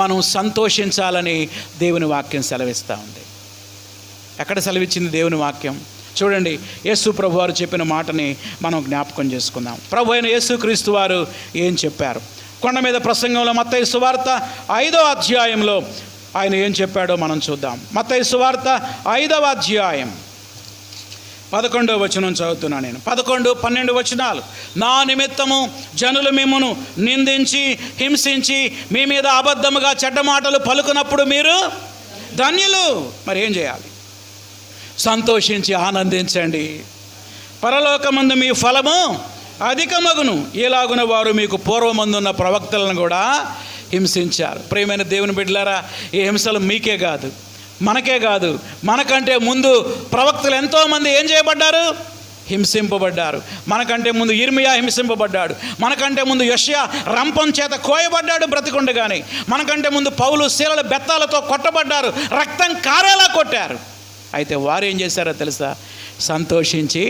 A: మనం సంతోషించాలని దేవుని వాక్యం సెలవిస్తూ ఉంది. ఎక్కడ సెలవిచ్చింది దేవుని వాక్యం? చూడండి, యేసు ప్రభు వారు చెప్పిన మాటని మనం జ్ఞాపకం చేసుకుందాం. ప్రభు అయిన యేసు క్రీస్తు వారు ఏం చెప్పారు? కొండ మీద ప్రసంగంలో మత్తయి సువార్త 5వ అధ్యాయంలో ఆయన ఏం చెప్పాడో మనం చూద్దాం. మత్తయి సువార్త 5వ అధ్యాయం 11వ వచనం చదువుతున్నాను నేను. 11, 12 వచనాలు. నా నిమిత్తము జనులు మిమ్మును నిందించి హింసించి మీ మీద అబద్ధముగా చెడ్డ మాటలు పలుకున్నప్పుడు మీరు ధన్యులు. మరి ఏం చేయాలి? సంతోషించి ఆనందించండి. పరలోకమందు మీ ఫలము అధికమగును. ఎలాగున వారు మీకు పూర్వమందున్న ప్రవక్తలను కూడా హింసించారు. ప్రియమైన దేవుని బిడ్డలారా, ఈ హింసలు మీకే కాదు, మనకే కాదు, మనకంటే ముందు ప్రవక్తలు ఎంతోమంది ఏం చేయబడ్డారు? హింసింపబడ్డారు. మనకంటే ముందు ఇర్మియా హింసింపబడ్డాడు. మనకంటే ముందు యెషయా రంపం చేత కోయబడ్డాడు బ్రతికుండగానే. మనకంటే ముందు పౌలు శీలల బెత్తాలతో కొట్టబడ్డారు, రక్తం కారేలా కొట్టారు. అయితే వారు ఏం చేశారో తెలుసా? సంతోషించి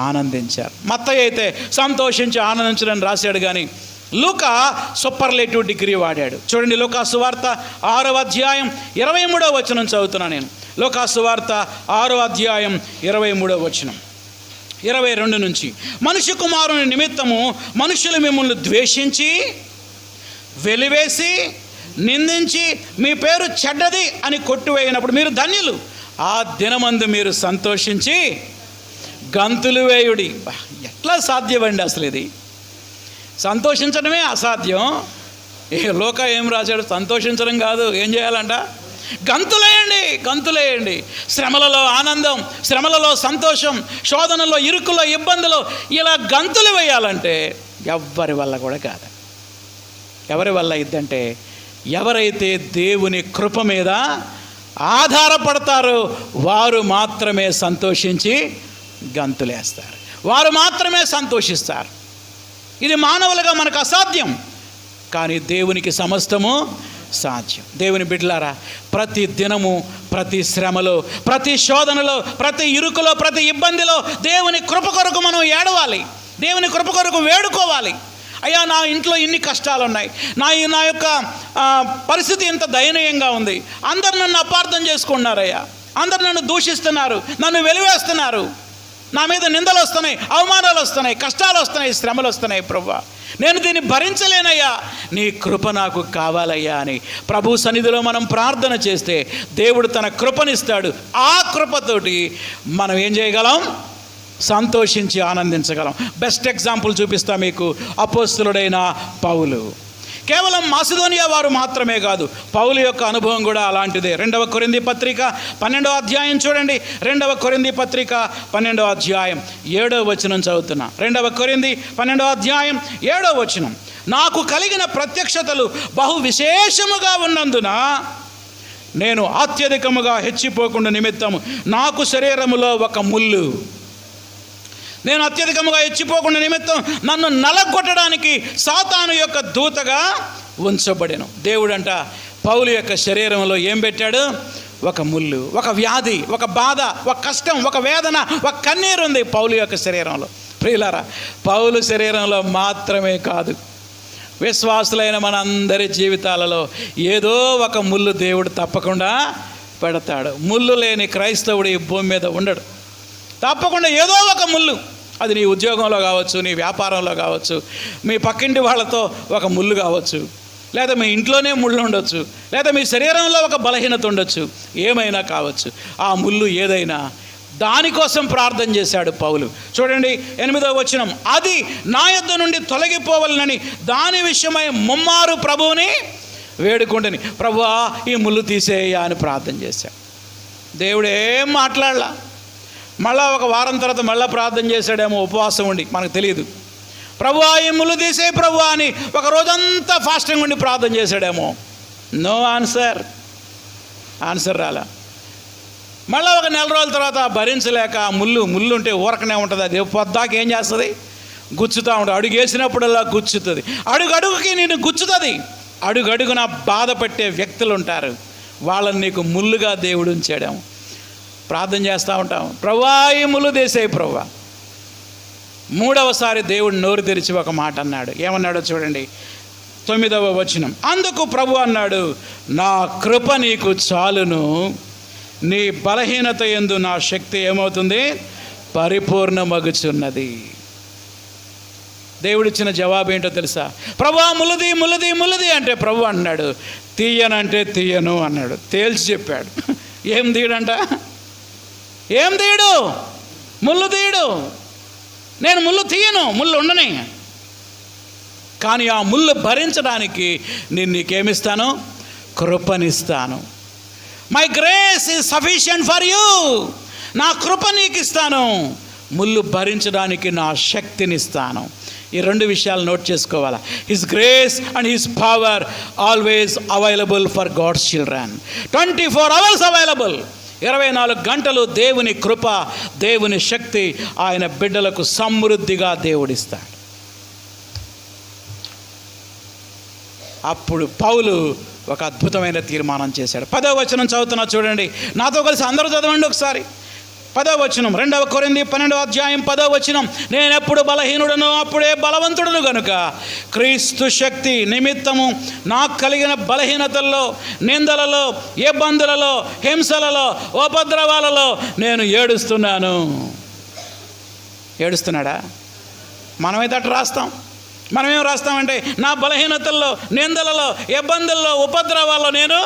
A: ఆనందించారు. మత్తయి అయితే సంతోషించి ఆనందించడానికి రాశాడు, కానీ లూకా సూపర్లేటివ్ డిగ్రీ వాడాడు. చూడండి, లూకా సువార్త 6వ అధ్యాయం 23వ వచనం చదువుతున్నాను నేను. లూకా సువార్త 6వ అధ్యాయం 23వ వచనం 22 నుంచి. మనుష్య కుమారుని నిమిత్తము మనుషులు మిమ్మల్ని ద్వేషించి, వెలివేసి, నిందించి మీ పేరు చెడ్డది అని కొట్టివేయినప్పుడు మీరు ధన్యులు. ఆ దినమందు మీరు సంతోషించి గంతులు వేయుడి. ఎట్లా సాధ్యమండి అసలు? ఇది సంతోషించడమే అసాధ్యం, లోక ఏం రాశాడు? సంతోషించడం కాదు, ఏం చేయాలంట? గంతులేయండి, గంతులేయండి. శ్రమలలో ఆనందం, శ్రమలలో సంతోషం, శోధనలో, ఇరుకులో, ఇబ్బందులు, ఇలా గంతులు వేయాలంటే ఎవ్వరి వల్ల కూడా కాదు. ఎవరి వల్ల ఇద్దంటే ఎవరైతే దేవుని కృప మీద ఆధారపడతారో వారు మాత్రమే సంతోషించి గంతులేస్తారు, వారు మాత్రమే సంతోషిస్తారు. ఇది మానవులుగా మనకు అసాధ్యం, కానీ దేవునికి సమస్తము సాధ్యం. దేవుని బిడ్డలారా, ప్రతి దినము, ప్రతి శ్రమలో, ప్రతి శోధనలో, ప్రతి ఇరుకులో, ప్రతి ఇబ్బందిలో దేవుని కృప కొరకు మనం ఏడవాలి, దేవుని కృప కొరకు వేడుకోవాలి. అయ్యా, నా ఇంట్లో ఇన్ని కష్టాలు ఉన్నాయి, నా యొక్క పరిస్థితి ఇంత దయనీయంగా ఉంది, అందరు నన్ను అపార్థం చేసుకుంటున్నారయ్యా, అందరు నన్ను దూషిస్తున్నారు, నన్ను వెలివేస్తున్నారు, నా మీద నిందలు వస్తున్నాయి, అవమానాలు వస్తున్నాయి, కష్టాలు వస్తున్నాయి, శ్రమలు వస్తున్నాయి. ప్రభువా, నేను దీన్ని భరించలేనయ్యా, నీ కృప నాకు కావాలయ్యా అని ప్రభు సన్నిధిలో మనం ప్రార్థన చేస్తే దేవుడు తన కృపనిస్తాడు. ఆ కృపతోటి మనం ఏం చేయగలం? సంతోషించి ఆనందించగలం. బెస్ట్ ఎగ్జాంపుల్ చూపిస్తా మీకు. అపోస్తలుడైన పౌలు. కేవలం మాసిదోనియా వారు మాత్రమే కాదు, పౌలు యొక్క అనుభవం కూడా అలాంటిదే. 2వ కొరింథీ పత్రిక 12వ అధ్యాయం చూడండి. 2వ కొరింథీ పత్రిక 12వ అధ్యాయం 7వ వచనం చదువుతున్నా. 2వ కొరింథీ 12వ అధ్యాయం 7వ వచనం. నాకు కలిగిన ప్రత్యక్షతలు బహు విశేషముగా ఉన్నందున నేను అత్యధికముగా హెచ్చిపోకుండా నిమిత్తము నాకు శరీరములో ఒక ముళ్ళు, నేను అత్యధికముగా హెచ్చిపోకుండా నిమిత్తం నన్ను నలగొట్టడానికి సాతాను యొక్క దూతగా ఉంచబడెను. దేవుడంట పౌలు యొక్క శరీరంలో ఏం పెట్టాడు? ఒక ముళ్ళు, ఒక వ్యాధి, ఒక బాధ, ఒక కష్టం, ఒక వేదన, ఒక కన్నీరు ఉంది పౌలు యొక్క శరీరంలో. ప్రియులారా, పౌలు శరీరంలో మాత్రమే కాదు, విశ్వాసులైన మనందరి జీవితాలలో ఏదో ఒక ముళ్ళు దేవుడు తప్పకుండా పెడతాడు. ముళ్ళు లేని క్రైస్తవుడు ఈ భూమి మీద ఉండడు. తప్పకుండా ఏదో ఒక ముళ్ళు, అది నీ ఉద్యోగంలో కావచ్చు, నీ వ్యాపారంలో కావచ్చు, మీ పక్కింటి వాళ్ళతో ఒక ముళ్ళు కావచ్చు, లేదా మీ ఇంట్లోనే ముళ్ళు ఉండొచ్చు, లేదా మీ శరీరంలో ఒక బలహీనత ఉండొచ్చు, ఏమైనా కావచ్చు. ఆ ముళ్ళు ఏదైనా దానికోసం ప్రార్థన చేశాడు పౌలు. చూడండి 8వ వచనం. అది నా యొద్ద నుండి తొలగిపోవాలని దాని విషయమై ముమ్మారు ప్రభువుని వేడుకుంటుని, ప్రభువా ఈ ముళ్ళు తీసేయ్యా అని ప్రార్థన చేశాడు. దేవుడు ఏం మాట్లాడలా. మళ్ళా ఒక వారం తర్వాత మళ్ళీ ప్రార్థన చేశాడేమో, ఉపవాసం ఉండి, మనకు తెలియదు. ప్రభువా ఈ ముళ్ళు తీసే ప్రభువా అని ఒక రోజంతా ఫాస్టింగ్ ఉండి ప్రార్థన చేశాడేమో. నో ఆన్సర్ రాలా. మళ్ళీ ఒక నెల రోజుల తర్వాత భరించలేక ముళ్ళు ఉంటే ఊరకనే ఉంటుంది, అది పొద్దాక ఏం చేస్తుంది? గుచ్చుతూ ఉంటుంది. అడుగు వేసినప్పుడల్లా గుచ్చుతుంది, అడుగడుగుకి నేను గుచ్చుతుంది. అడుగడుగున బాధపట్టే వ్యక్తులు ఉంటారు, వాళ్ళని నీకు ముళ్ళుగా దేవుడు ఉంచాడేమో. ప్రార్థన చేస్తూ ఉంటాం, ప్రభువా ఈ ముళ్ళు తీసేయి ప్రభువా. 3వసారి దేవుడు నోరు తెరిచి ఒక మాట అన్నాడు. ఏమన్నాడో చూడండి 9వ వచనం. అందుకు ప్రభు అన్నాడు, నా కృప నీకు చాలును, నీ బలహీనత యందు నా శక్తి ఏమవుతుంది? పరిపూర్ణమగుచున్నది. దేవుడిచ్చిన జవాబు ఏంటో తెలుసా? ప్రభువా ముళ్ళది అంటే ప్రభు అన్నాడు, తీయనంటే తీయను అన్నాడు. తేల్చి చెప్పాడు. ఏం తీయడంట? ఏం తీయడు? ముళ్ళు తీయడు. నేను ముళ్ళు తీయను, ముళ్ళు ఉండని. కానీ ఆ ముళ్ళు భరించడానికి నేను నీకేమిస్తాను? కృపనిస్తాను. My grace is sufficient for you. నా కృప నీకు ఇస్తాను, ముళ్ళు భరించడానికి నా శక్తినిస్తాను. ఈ 2 విషయాలు నోట్ చేసుకోవాలా. His grace and his power always available for God's children. 24 hours available. 24 గంటలు దేవుని కృప, దేవుని శక్తి ఆయన బిడ్డలకు సమృద్ధిగా దేవుడిస్తాడు. అప్పుడు పౌలు ఒక అద్భుతమైన తీర్మానం చేశాడు. 10వ వచనం చదువుతున్నా చూడండి, నాతో కలిసి అందరూ చదవండి ఒకసారి. 10వ వచనం, 2వ కొరింథీ 12వ అధ్యాయం 10వ వచనం. నేనెప్పుడు బలహీనుడను అప్పుడే బలవంతుడును గనుక క్రీస్తు శక్తి నిమిత్తము నాకు కలిగిన బలహీనతల్లో, నిందలలో, ఇబ్బందులలో, హింసలలో, ఉపద్రవాలలో నేను ఏడుస్తున్నాను. ఏడుస్తున్నాడా? మనమైతే అట్లా రాస్తాం. మనమేం రాస్తామంటే నా బలహీనతల్లో, నిందలలో, ఇబ్బందుల్లో, ఉపద్రవాల్లో నేను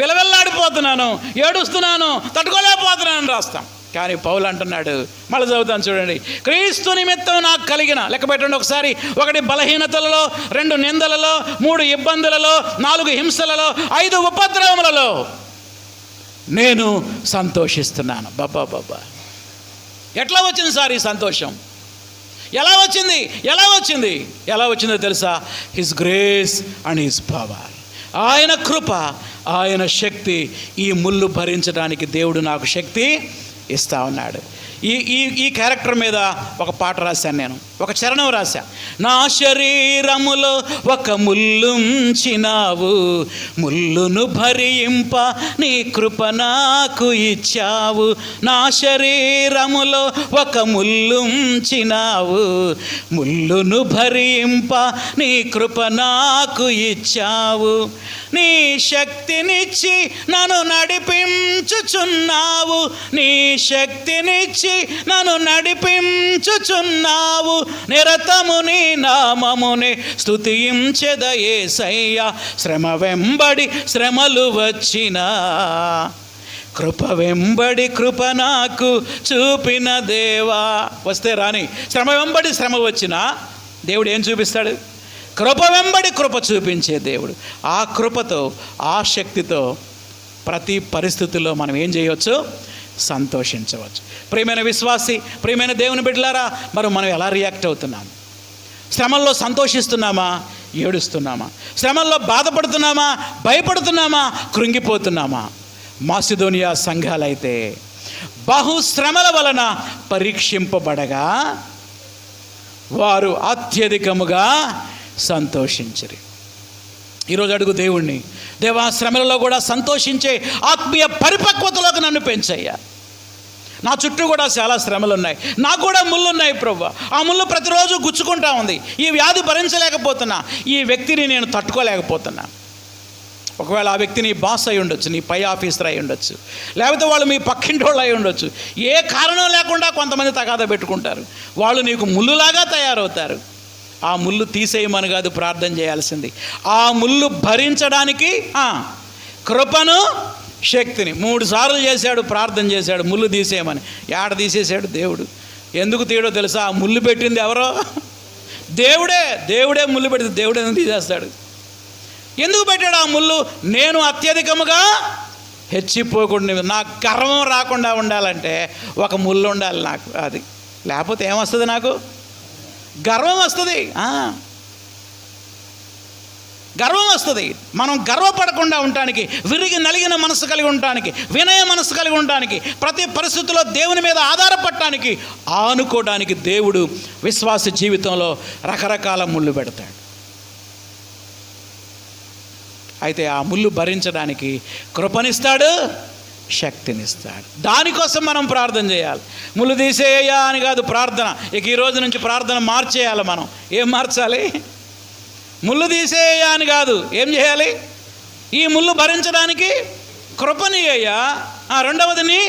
A: విలవిల్లాడిపోతున్నాను, ఏడుస్తున్నాను, తట్టుకోలేకపోతున్నాను రాస్తాం. కానీ పౌలు అంటున్నాడు, మళ్ళీ చదువుతాను చూడండి, క్రీస్తు నిమిత్తం నాకు కలిగిన, లెక్క పెట్టండి ఒకసారి, 1 బలహీనతలలో, 2 నిందలలో, 3 ఇబ్బందులలో, 4 హింసలలో, 5 ఉపద్రవములలో నేను సంతోషిస్తున్నాను. బాబా ఎట్లా వచ్చింది సార్ ఈ సంతోషం? ఎలా వచ్చిందో తెలుసా? His grace and his power. ఆయన కృప, ఆయన శక్తి. ఈ ముళ్ళు భరించడానికి దేవుడు నాకు శక్తి ఇస్తా ఉన్నాడు. ఈ క్యారెక్టర్ మీద ఒక పాట రాశాను నేను, ఒక చరణం రాశా. నా శరీరములో ఒక ముల్లుంచినావు, ముల్లును భరింప నీ కృప నాకు ఇచ్చావు. నా శరీరములో ఒక ముల్లుంచినావు, ముల్లును భరింప నీ కృప నాకు ఇచ్చావు. నీ శక్తినిచ్చి నన్ను నడిపించుచున్నావు, నీ శక్తినిచ్చి నన్ను నడిపించుచున్నావు. నిరతము నీ నామమునే స్తుతించెద యేసయ్యా. శ్రమ వెంబడి శ్రమలు వచ్చినా, కృప వెంబడి కృప నాకు చూపిన దేవా. వస్తే రాని, శ్రమ వెంబడి శ్రమ వచ్చినా దేవుడు ఏం చూపిస్తాడు? కృప వెంబడి కృప చూపించే దేవుడు. ఆ కృపతో, ఆ శక్తితో ప్రతి పరిస్థితుల్లో మనం ఏం చేయవచ్చు? సంతోషించవచ్చు. ప్రియమైన విశ్వాసి, ప్రియమైన దేవుని బిడ్డలారా, మనం ఎలా రియాక్ట్ అవుతున్నాం? శ్రమల్లో సంతోషిస్తున్నామా? ఏడుస్తున్నామా? శ్రమల్లో బాధపడుతున్నామా? భయపడుతున్నామా? కృంగిపోతున్నామా? మాసిదోనియా సంఘాలైతే బహుశ్రమల వలన పరీక్షింపబడగా వారు అత్యధికముగా సంతోషించరు. ఈరోజు అడుగు దేవుణ్ణి, దేవా శ్రమలలో కూడా సంతోషించే ఆత్మీయ పరిపక్వతలోకి నన్ను పెంచయ్యా. నా చుట్టూ కూడా చాలా శ్రమలు ఉన్నాయి, నాకు కూడా ముళ్ళు ఉన్నాయి ప్రభువా. ఆ ముళ్ళు ప్రతిరోజు గుచ్చుకుంటా ఉంది. ఈ వ్యాధి భరించలేకపోతున్నా, ఈ వ్యక్తిని నేను తట్టుకోలేకపోతున్నా. ఒకవేళ ఆ వ్యక్తి నీ బాస్ అయి ఉండొచ్చు, నీ పై ఆఫీసర్ అయి ఉండొచ్చు, లేకపోతే వాళ్ళు మీ పక్కింటి వాళ్ళు అయి ఉండొచ్చు. ఏ కారణం లేకుండా కొంతమంది తగాదా పెట్టుకుంటారు. వాళ్ళు నీకు ముళ్ళులాగా తయారవుతారు. ఆ ముళ్ళు తీసేయమని కాదు ప్రార్థన చేయాల్సింది, ఆ ముళ్ళు భరించడానికి కృపను, శక్తిని. 3 సార్లు చేశాడు, ప్రార్థన చేశాడు ముళ్ళు తీసేయమని. ఏడ తీసేశాడు దేవుడు? ఎందుకు తీయడో తెలుసా? ఆ ముళ్ళు పెట్టింది ఎవరో? దేవుడే ముళ్ళు పెడితే దేవుడు ఎందుకు తీసేస్తాడు? ఎందుకు పెట్టాడు ఆ ముళ్ళు? నేను అత్యధికముగా హెచ్చిపోకుండా, నాకు గర్వం రాకుండా ఉండాలంటే ఒక ముళ్ళు ఉండాలి నాకు. అది లేకపోతే ఏమొస్తుంది? నాకు గర్వం వస్తుంది. గర్వం వస్తుంది. మనం గర్వపడకుండా ఉండటానికి, విరిగి నలిగిన మనసు కలిగి ఉండటానికి, వినయ మనసు కలిగి ఉండటానికి, ప్రతి పరిస్థితుల్లో దేవుని మీద ఆధారపడటానికి, ఆనుకోవడానికి దేవుడు విశ్వాస జీవితంలో రకరకాల ముళ్ళు పెడతాడు. అయితే ఆ ముళ్ళు భరించడానికి కృపనిస్తాడు, శక్తినిస్తాడు. దానికోసం మనం ప్రార్థన చేయాలి. ముళ్ళు తీసేయ్యా అని కాదు ప్రార్థన. ఇక ఈ రోజు నుంచి ప్రార్థన మార్చేయాలి. మనం ఏం మార్చాలి? ముళ్ళు తీసేయ్యా అని కాదు, ఏం చేయాలి? ఈ ముళ్ళు భరించడానికి కృపని అయ్యా, రెండవదిని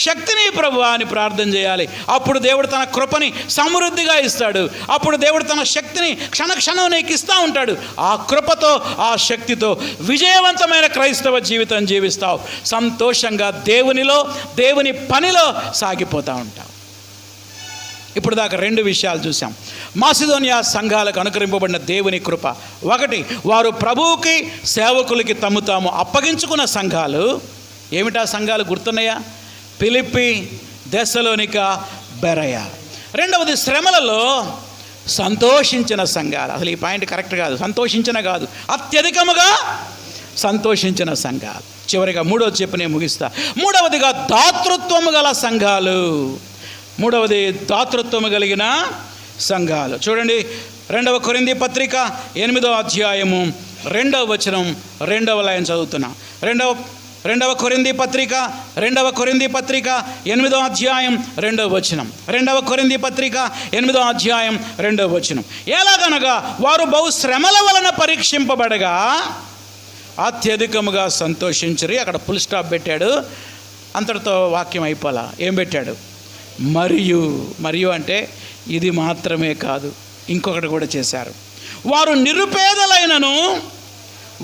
A: శక్తిని ప్రభువా అని ప్రార్థన చేయాలి. అప్పుడు దేవుడు తన కృపని సమృద్ధిగా ఇస్తాడు. అప్పుడు దేవుడు తన శక్తిని క్షణక్షణం నీకు ఇస్తూ ఉంటాడు. ఆ కృపతో, ఆ శక్తితో విజయవంతమైన క్రైస్తవ జీవితం జీవిస్తావు. సంతోషంగా దేవునిలో, దేవుని పనిలో సాగిపోతూ ఉంటావు. ఇప్పుడు దాకా 2 విషయాలు చూసాం. మాసిదోనియా సంఘాలకు అనుకరింపబడిన దేవుని కృప. 1, వారు ప్రభువుకి, సేవకులకి తమ్ము తాము అప్పగించుకున్న సంఘాలు. ఏమిటా సంఘాలు గుర్తున్నాయా? ఫిలిప్పి, దెస్సలోనిక, బెరయ. 2వది, శ్రమలలో సంతోషించిన సంఘాలు. అసలు ఈ పాయింట్ కరెక్ట్ కాదు, సంతోషించిన కాదు, అత్యధికముగా సంతోషించిన సంఘాలు. చివరిగా 3వది చెప్పి నేను ముగిస్తా. 3వదిగా దాతృత్వము గల సంఘాలు. 3వది దాతృత్వము కలిగిన సంఘాలు. చూడండి, 2వ కొరింథీ పత్రిక 8వ అధ్యాయము 2వ వచనం 2వ లైన్ చదువుతున్నా. 2వ కొరింథీ పత్రిక 8వ అధ్యాయం 2వ వచనం. 2వ కొరింథీ పత్రిక 8వ అధ్యాయం 2వ వచనం. ఎలాగనగా వారు బహు శ్రమల వలన పరీక్షింపబడగా అత్యధికముగా సంతోషించరు. అక్కడ ఫుల్ స్టాప్ పెట్టాడు, అంతటితో వాక్యం అయిపోలా. ఏం పెట్టాడు? మరియు అంటే ఇది మాత్రమే కాదు, ఇంకొకటి కూడా చేశారు. వారు నిరుపేదలైనను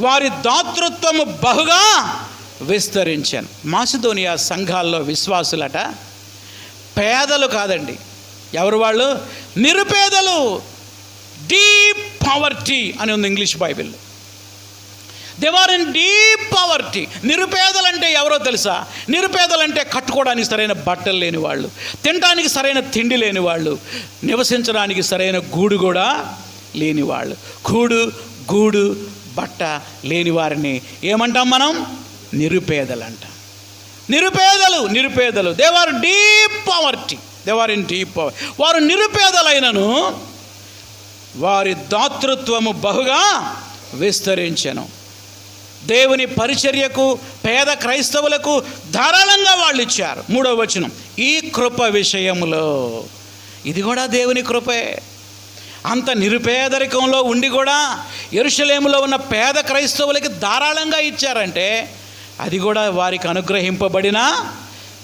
A: వారి దాతృత్వము బహుగా విస్తరించాను. మాసిదోనియా సంఘాల్లో విశ్వాసులట పేదలు కాదండి. ఎవరు వాళ్ళు? నిరుపేదలు. డీప్ పావర్టీ అని ఉంది ఇంగ్లీష్ బైబిల్లో. They are in deep poverty. నిరుపేదలంటే ఎవరో తెలుసా? నిరుపేదలంటే కట్టుకోవడానికి సరైన బట్టలు లేని వాళ్ళు, తినడానికి సరైన తిండి లేని వాళ్ళు, నివసించడానికి సరైన గూడు కూడా లేని వాళ్ళు. గూడు బట్ట లేని వారిని ఏమంటాం మనం? నిరుపేదలు అంటాం. నిరుపేదలు. They are deep poverty. They are in deep power. వారు నిరుపేదలైనను వారి దాతృత్వము బహుగా విస్తరించెను. దేవుని పరిచర్యకు పేద క్రైస్తవులకు ధారాళంగా వాళ్ళు ఇచ్చారు. 3వ వచనం, ఈ కృప విషయములో. ఇది కూడా దేవుని కృపే. అంత నిరుపేదరికంలో ఉండి కూడా యెరూషలేములో ఉన్న పేద క్రైస్తవులకి ధారాళంగా ఇచ్చారంటే అది కూడా వారికి అనుగ్రహింపబడిన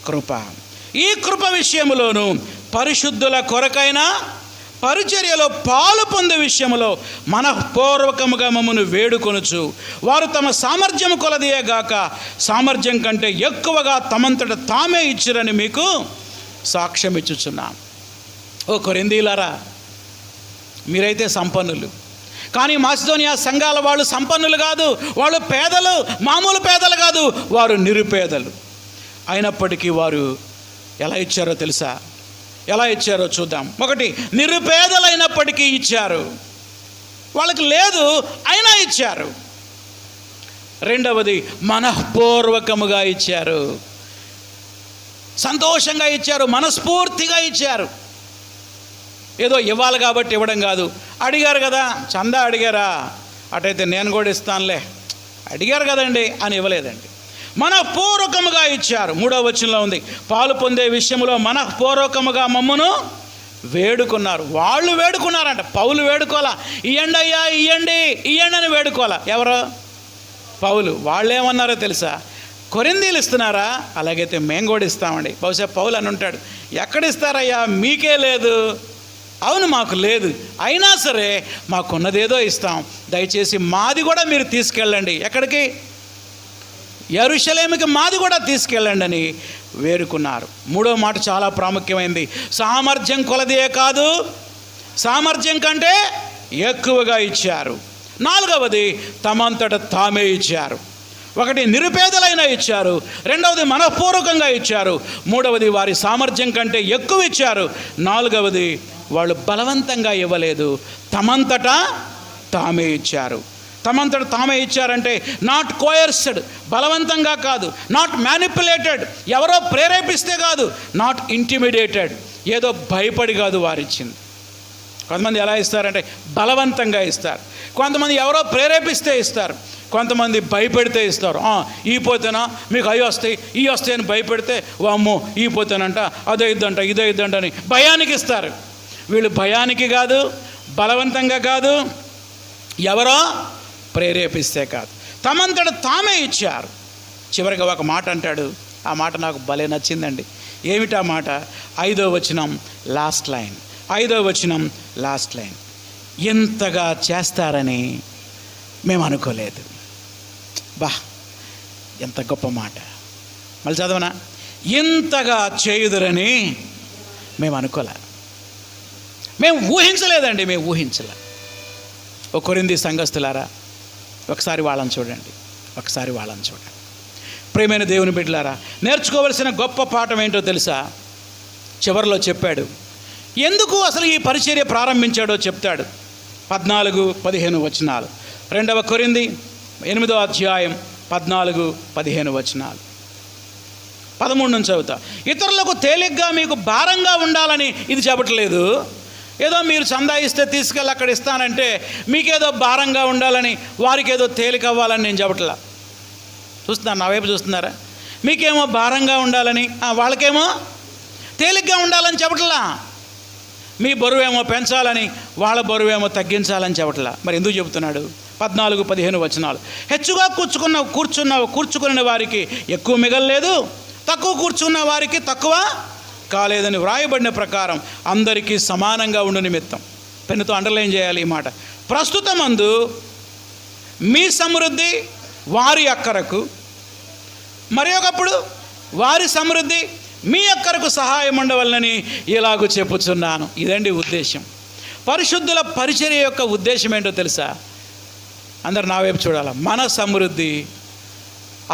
A: కృప. ఈ కృప విషయములోను పరిశుద్ధుల కొరకైన పరిచర్యలో పాలు పొందే విషయంలో మనఃపూర్వకముగా మమ్మను వేడుకొనుచు వారు తమ సామర్థ్యము కొలదియే గాక సామర్థ్యం కంటే ఎక్కువగా తమంతట తామే ఇచ్చిరని మీకు సాక్ష్యం ఇచ్చుచున్నాం. ఓ కొరింథీయులారా, మీరైతే సంపన్నులు, కానీ మాసిదోనియా సంఘాల వాళ్ళు సంపన్నులు కాదు. వాళ్ళు పేదలు, మామూలు పేదలు కాదు, వారు నిరుపేదలు. అయినప్పటికీ వారు ఎలా ఇచ్చారో తెలుసా? ఎలా ఇచ్చారో చూద్దాం. 1, నిరుపేదలైనప్పటికీ ఇచ్చారు. వాళ్ళకి లేదు అయినా ఇచ్చారు. 2వది, మనఃపూర్వకముగా ఇచ్చారు. సంతోషంగా ఇచ్చారు, మనస్ఫూర్తిగా ఇచ్చారు. ఏదో ఇవ్వాలి కాబట్టి ఇవ్వడం కాదు. అడిగారు కదా, చందా అడిగారా, అటైతే నేను కూడా ఇస్తానులే, అడిగారు కదండి అని ఇవ్వలేదండి. మనఃపూర్వకముగా ఇచ్చారు. 3వ వచనంలో ఉంది, పాలు పొందే విషయంలో మనఃపూర్వకముగా మమ్మను వేడుకున్నారు. వాళ్ళు వేడుకున్నారంట, పౌలు వేడుకోవాలా. ఇయ్యండి అయ్యా, ఇయ్యండి అని వేడుకోవాలా. ఎవరు? పౌలు. వాళ్ళు ఏమన్నారో తెలుసా? కొరింథీయులు ఇస్తున్నారా, అలాగైతే మేము కూడా ఇస్తామండి. బహుశా పౌలు అని ఉంటాడు, ఎక్కడిస్తారయ్యా, మీకే లేదు. అవును, మాకు లేదు, అయినా సరే మాకున్నదేదో ఇస్తాం, దయచేసి మాది కూడా మీరు తీసుకెళ్ళండి. ఎక్కడికి? యెరూషలేముకి మాది కూడా తీసుకెళ్ళండి అని వేడుకున్నారు. 3వ మాట చాలా ప్రాముఖ్యమైనది. సామర్థ్యం కొలదే కాదు, సామర్థ్యం కంటే ఎక్కువగా ఇచ్చారు. 4వది, తమంతట తామే ఇచ్చారు. 1, నిరుపేదలైనా ఇచ్చారు. 2వది, మనఃపూర్వకంగా ఇచ్చారు. 3వది, వారి సామర్థ్యం కంటే ఎక్కువ ఇచ్చారు. 4వది, వాళ్ళు బలవంతంగా ఇవ్వలేదు, తమంతటా తామే ఇచ్చారు. తమంతట తామే ఇచ్చారంటే నాట్ కోయర్స్డ్, బలవంతంగా కాదు, నాట్ మ్యానిపులేటెడ్, ఎవరో ప్రేరేపిస్తే కాదు, నాట్ ఇంటిమిడేటెడ్, ఏదో భయపడి కాదు వారిచ్చింది. కొంతమంది ఎలా ఇస్తారంటే బలవంతంగా ఇస్తారు, కొంతమంది ఎవరో ప్రేరేపిస్తే ఇస్తారు, కొంతమంది భయపెడితే ఇస్తారు. ఈ పోతేనా మీకు అవి వస్తాయి, ఈ వస్తాయి అని భయపెడితే, అమ్మో ఈ పోతేనంట అదో ఇద్దంట ఇదో ఇద్దంట అని భయానికి ఇస్తారు. వీళ్ళు భయానికి కాదు, బలవంతంగా కాదు, ఎవరో ప్రేరేపిస్తే కాదు, తమంతట తామే ఇచ్చారు. చివరిగా ఒక మాట అంటాడు, ఆ మాట నాకు భలే నచ్చిందండి. ఏమిటా మాట? 5వ వచనం లాస్ట్ లైన్. 5వ వచనం లాస్ట్ లైన్. ఎంతగా చేస్తారని మేము అనుకోలేదు. బా, ఎంత గొప్ప మాట. మళ్ళీ చదవనా? ఇంతగా చేయుదురని మేము అనుకోలే, మేము ఊహించలేదండి, మేము ఊహించలే. ఓ కొరింథీ సంఘస్థులారా, ఒకసారి వాళ్ళని చూడండి, ఒకసారి వాళ్ళని చూడండి. ప్రియమైన దేవుని బిడ్డలారా, నేర్చుకోవలసిన గొప్ప పాఠం ఏంటో తెలుసా? చివరిలో చెప్పాడు. ఎందుకు అసలు ఈ పరిచర్య ప్రారంభించాడో చెప్తాడు. 14-15 వచనాలు. 2వ కొరింథీ 8వ అధ్యాయం 14-15 వచనాలు. 13 నుంచి చదువుతా. ఇతరులకు తేలిగ్గా మీకు భారంగా ఉండాలని ఇది చెప్పట్లేదు. ఏదో మీరు చందా ఇస్తే తీసుకెళ్ళి అక్కడ ఇస్తానంటే మీకేదో భారంగా ఉండాలని, వారికి ఏదో తేలిక అవ్వాలని నేను చెప్పట్లా. చూస్తున్నారు, నా వైపు చూస్తున్నారా? మీకేమో భారంగా ఉండాలని, వాళ్ళకేమో తేలిగ్గా ఉండాలని చెప్పట్లా. మీ బరువేమో పెంచాలని, వాళ్ళ బరువేమో తగ్గించాలని చెప్పట్లా. మరి ఎందుకు చెబుతున్నాడు? 14-15 వచనాలు. హెచ్చుగా కూర్చుకున్న వారికి ఎక్కువ మిగలలేదు, తక్కువ కూర్చున్న వారికి తక్కువ కాలేదని వ్రాయబడిన ప్రకారం అందరికీ సమానంగా ఉండు నిమిత్తం. పెన్నుతో అండర్లైన్ చేయాలి ఈ మాట. ప్రస్తుతమందు మీ సమృద్ధి వారి అక్కరకు, మరి ఒకప్పుడు వారి సమృద్ధి మీ ఒక్కరకు సహాయం ఉండవలనని ఇలాగూ చెప్పుచున్నాను. ఇదండి ఉద్దేశం. పరిశుద్ధుల పరిచర్య యొక్క ఉద్దేశం ఏంటో తెలుసా? అందరు నా వైపు చూడాలి. మన సమృద్ధి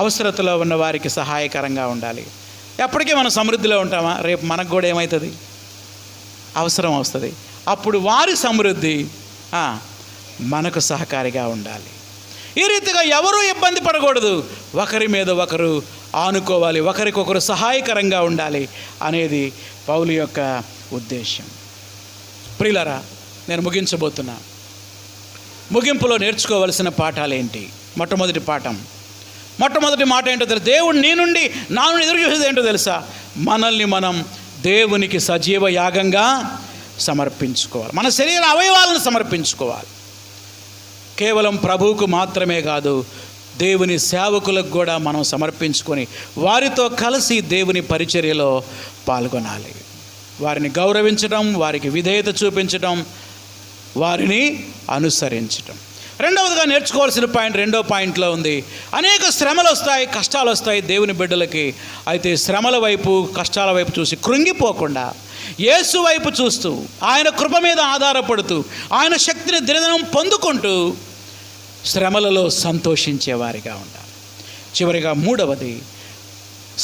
A: అవసరతలో ఉన్న వారికి సహాయకరంగా ఉండాలి. ఎప్పటికీ మనం సమృద్ధిలో ఉంటామా? రేపు మనకు కూడా ఏమవుతుంది? అవసరం వస్తుంది. అప్పుడు వారి సమృద్ధి మనకు సహకారిగా ఉండాలి. ఈ రీతిగా ఎవరూ ఇబ్బంది పడకూడదు, ఒకరి మీద ఒకరు ఆనుకోవాలి, ఒకరికొకరు సహాయకరంగా ఉండాలి అనేది పౌలు యొక్క ఉద్దేశం. ప్రియులారా, నేను ముగించబోతున్నా. ముగింపులో నేర్చుకోవలసిన పాఠాలేంటి? మొట్టమొదటి మాట ఏంటో తెలుసు? దేవుడు నా నుండి ఎదురు చూసేది ఏంటో తెలుసా? మనల్ని మనం దేవునికి సజీవ యాగంగా సమర్పించుకోవాలి. మన శరీర అవయవాలను సమర్పించుకోవాలి. కేవలం ప్రభువుకు మాత్రమే కాదు, దేవుని సేవకులకు కూడా మనం సమర్పించుకొని వారితో కలిసి దేవుని పరిచర్యలో పాల్గొనాలి. వారిని గౌరవించడం, వారికి విధేయత చూపించడం, వారిని అనుసరించడం. రెండవదిగా నేర్చుకోవాల్సిన పాయింట్ రెండో పాయింట్లో ఉంది. అనేక శ్రమలు వస్తాయి, కష్టాలు వస్తాయి దేవుని బిడ్డలకి. అయితే శ్రమల వైపు, కష్టాల వైపు చూసి కృంగిపోకుండా యేసు వైపు చూస్తూ, ఆయన కృప మీద ఆధారపడుతూ, ఆయన శక్తిని దినదినం పొందుకుంటూ శ్రమలలో సంతోషించేవారిగా ఉండాలి. చివరిగా మూడవది,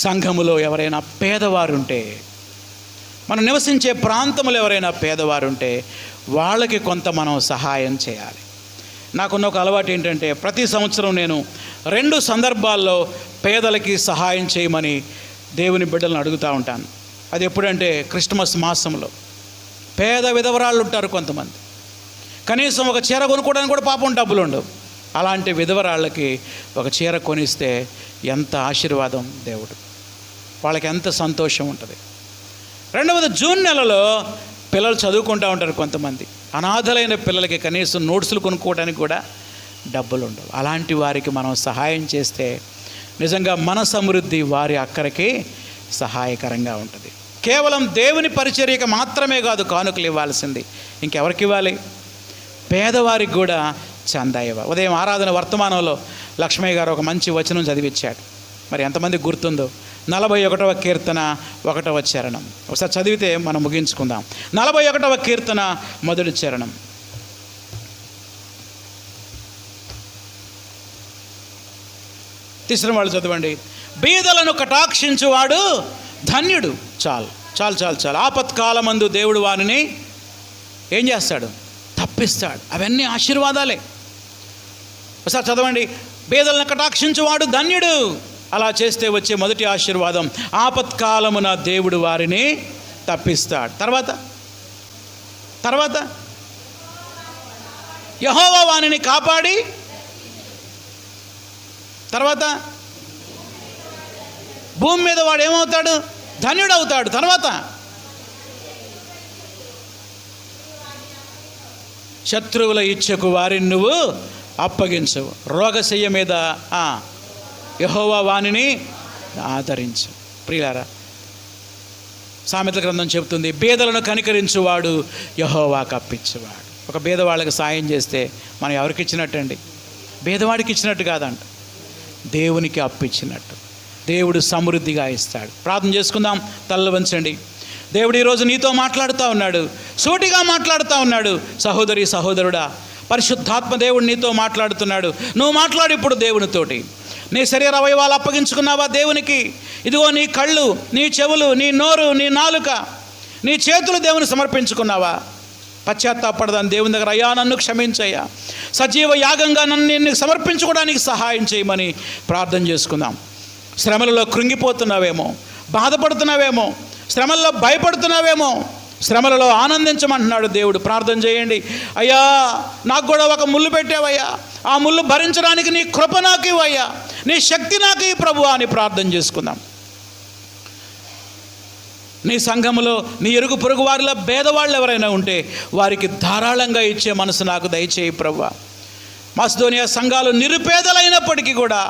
A: సంఘములో ఎవరైనా పేదవారుంటే, మనం నివసించే ప్రాంతంలో ఎవరైనా పేదవారుంటే వాళ్ళకి కొంత మనం సహాయం చేయాలి. నాకున్న ఒక అలవాటు ఏంటంటే, ప్రతి సంవత్సరం నేను 2 సందర్భాల్లో పేదలకి సహాయం చేయమని దేవుని బిడ్డలను అడుగుతూ ఉంటాను. అది ఎప్పుడంటే, క్రిస్మస్ మాసంలో పేద విధవరాళ్ళు ఉంటారు కొంతమంది, కనీసం ఒక చీర కొనుక్కోవడానికి కూడా పాపం డబ్బులు ఉండవు. అలాంటి విధవరాళ్ళకి ఒక చీర కొనిస్తే ఎంత ఆశీర్వాదం దేవుడు, వాళ్ళకి ఎంత సంతోషం ఉంటుంది. రెండవది, జూన్ నెలలో పిల్లలు చదువుకుంటూ ఉంటారు కొంతమంది. అనాథలైన పిల్లలకి కనీసం నోట్సులు కొనుక్కోవడానికి కూడా డబ్బులు ఉండవు. అలాంటి వారికి మనం సహాయం చేస్తే నిజంగా మన సమృద్ధి వారి అక్కడికి సహాయకరంగా ఉంటుంది. కేవలం దేవుని పరిచర్యకి మాత్రమే కాదు కానుకలు ఇవ్వాల్సింది, ఇంకెవరికి ఇవ్వాలి? పేదవారికి కూడా చందా ఇవ్వాలి. ఉదయం ఆరాధన వర్తమానంలో లక్ష్మయ్య గారు ఒక మంచి వచనం చదివించాడు. మరి ఎంతమంది గుర్తుందో? 41వ కీర్తన 1వ చరణం. ఒకసారి చదివితే మనం ముగించుకుందాం. 41వ కీర్తన 1వ చరణం. తీసిన వాళ్ళు చదవండి. బీదలను కటాక్షించువాడు ధన్యుడు. చాలు. ఆపత్కాలమందు దేవుడు వారిని ఏం చేస్తాడు? తప్పిస్తాడు. అవన్నీ ఆశీర్వాదాలే. ఒకసారి చదవండి. బీదలను కటాక్షించువాడు ధన్యుడు. అలా చేస్తే వచ్చే మొదటి ఆశీర్వాదం, ఆపత్కాలమున దేవుడు వారిని తప్పిస్తాడు. తర్వాత యెహోవా వారిని కాపాడి, తర్వాత భూమి మీద వాడు ఏమవుతాడు? ధన్యుడు అవుతాడు. తర్వాత శత్రువుల ఇచ్చకు వారిని నువ్వు అప్పగించవు. రోగశయ్య మీద యెహోవా వానిని ఆదరించు. ప్రియులారా, సామెతల గ్రంథం చెబుతుంది, బీదలను కనికరించువాడు యెహోవాకు అప్పించువాడు. ఒక బీదవాళ్ళకి సాయం చేస్తే మనం ఎవరికి ఇచ్చినట్టండి? బీదవాడికి ఇచ్చినట్టు కాదంట, దేవునికి అప్పిచ్చినట్టు. దేవుడు సమృద్ధిగా ఇస్తాడు. ప్రార్థన చేసుకుందాం. తలలు వంచండి. దేవుడు ఈరోజు నీతో మాట్లాడుతూ ఉన్నాడు, సూటిగా మాట్లాడుతూ ఉన్నాడు. సహోదరి సహోదరుడా, పరిశుద్ధాత్మ దేవుడు నీతో మాట్లాడుతున్నాడు. నువ్వు మాట్లాడు ఇప్పుడు దేవునితోటి. నీ శరీర అవయవాలు అప్పగించుకున్నావా దేవునికి? ఇదిగో నీ కళ్ళు, నీ చెవులు, నీ నోరు, నీ నాలుక, నీ చేతులు దేవుని సమర్పించుకున్నావా? పశ్చాత్తాపడదాన్ని దేవుని దగ్గర, అయ్యా నన్ను క్షమించయ్యా, సజీవ యాగంగా నన్ను నేను సమర్పించుకోవడానికి సహాయం చేయమని ప్రార్థన చేసుకుందాం. శ్రమలలో కృంగిపోతున్నావేమో, బాధపడుతున్నావేమో, శ్రమల్లో భయపడుతున్నావేమో, శ్రమలలో ఆనందించమంటున్నాడు దేవుడు. ప్రార్థన చేయండి. అయ్యా నాకు కూడా ఒక ముళ్ళు పెట్టావయ్యా, ఆ ముళ్ళు భరించడానికి నీ కృప నాకు ఇవ్వయ్యా, నీ శక్తి నాకు ఈ ప్రభువా అని ప్రార్థన చేసుకుందాం. నీ సంఘములో నీ ఇరుగు పొరుగు వారిలో భేదవాళ్ళు ఎవరైనా ఉంటే వారికి ధారాళంగా ఇచ్చే మనసు నాకు దయచేయి ప్రభువా. మాసిదోనియా సంఘాలు నిరుపేదలైనప్పటికీ కూడా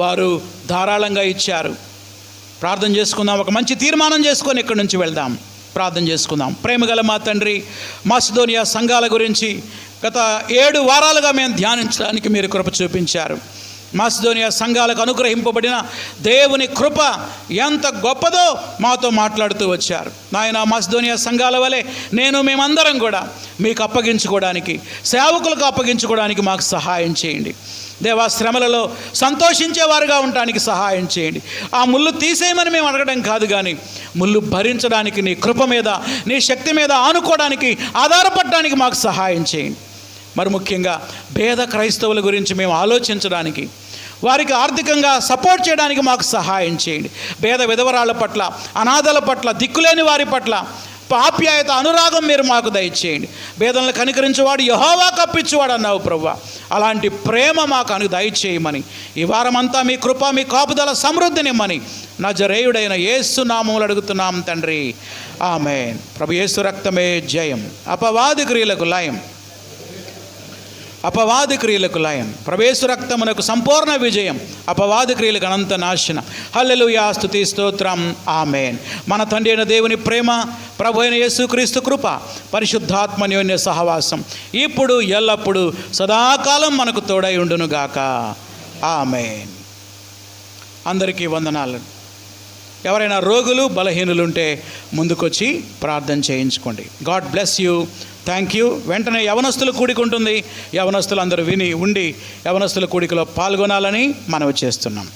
A: వారు ధారాళంగా ఇచ్చారు. ప్రార్థన చేసుకుందాం. ఒక మంచి తీర్మానం చేసుకొని ఇక్కడి నుంచి వెళ్దాం. ప్రార్థన చేసుకుందాం. ప్రేమగల మా తండ్రి, మాసిదోనియా సంఘాల గురించి గత 7 వారాలుగా మేము ధ్యానించడానికి మీరు కృప చూపించారు. మాసిదోనియా సంఘాలకు అనుగ్రహింపబడిన దేవుని కృప ఎంత గొప్పదో మాతో మాట్లాడుతూ వచ్చారు. నాయన, మాసిదోనియా సంఘాల వలె మేమందరం కూడా మీకు అప్పగించుకోవడానికి, సేవకులకు అప్పగించుకోవడానికి మాకు సహాయం చేయండి. దేవా, శ్రమలలో సంతోషించేవారుగా ఉండటానికి సహాయం చేయండి. ఆ ముళ్ళు తీసేయమని మేము అడగడం కాదు, కానీ ముళ్ళు భరించడానికి నీ కృప మీద, నీ శక్తి మీద ఆనుకోవడానికి, ఆధారపడడానికి మాకు సహాయం చేయండి. మరి ముఖ్యంగా పేద క్రైస్తవుల గురించి మేము ఆలోచించడానికి, వారికి ఆర్థికంగా సపోర్ట్ చేయడానికి మాకు సహాయం చేయండి. పేద విధవరాళ్ళ పట్ల, అనాథల పట్ల, దిక్కులేని వారి పట్ల ఆప్యాయత, అనురాగం మీరు మాకు దయచేయండి. పేదలను కనికరించేవాడు యెహోవా కప్పించువాడు అన్నావు ప్రభువా. అలాంటి ప్రేమ మాకు దయచేయమని, ఈ వారమంతా మీ కృప, మీ కాపుదల సమృద్ధినిమ్మని నజరేయుడైన యేసు నామములో అడుగుతున్నాం తండ్రి, ఆమేన్. ప్రభు యేసు రక్తమే జయం, అపవాది క్రియలకు లయం, అపవాది క్రియలకు లయం. ప్రభు యేసు రక్తమునకు సంపూర్ణ విజయం, అపవాది క్రియలకు అనంత నాశనం. హల్లెలూయా, స్తుతి స్తోత్రం, ఆమేన్. మన తండ్రి అయిన దేవుని ప్రేమ, ప్రభు అయిన యేసుక్రీస్తు కృప, పరిశుద్ధాత్మ అన్యోన్య సహవాసం ఇప్పుడు ఎల్లప్పుడూ సదాకాలం మనకు తోడై ఉండునుగాక, ఆమేన్. అందరికీ వందనాలు. ఎవరైనా రోగులు, బలహీనులుంటే ముందుకొచ్చి ప్రార్థన చేయించుకోండి. God bless you. Thank you. వెంటనే యవనస్తుల కూడిక ఉంటుంది. యవనస్తులు అందరూ విని ఉండి యవనస్తుల కూడికలో పాల్గొనాలని మనవి చేస్తున్నాం.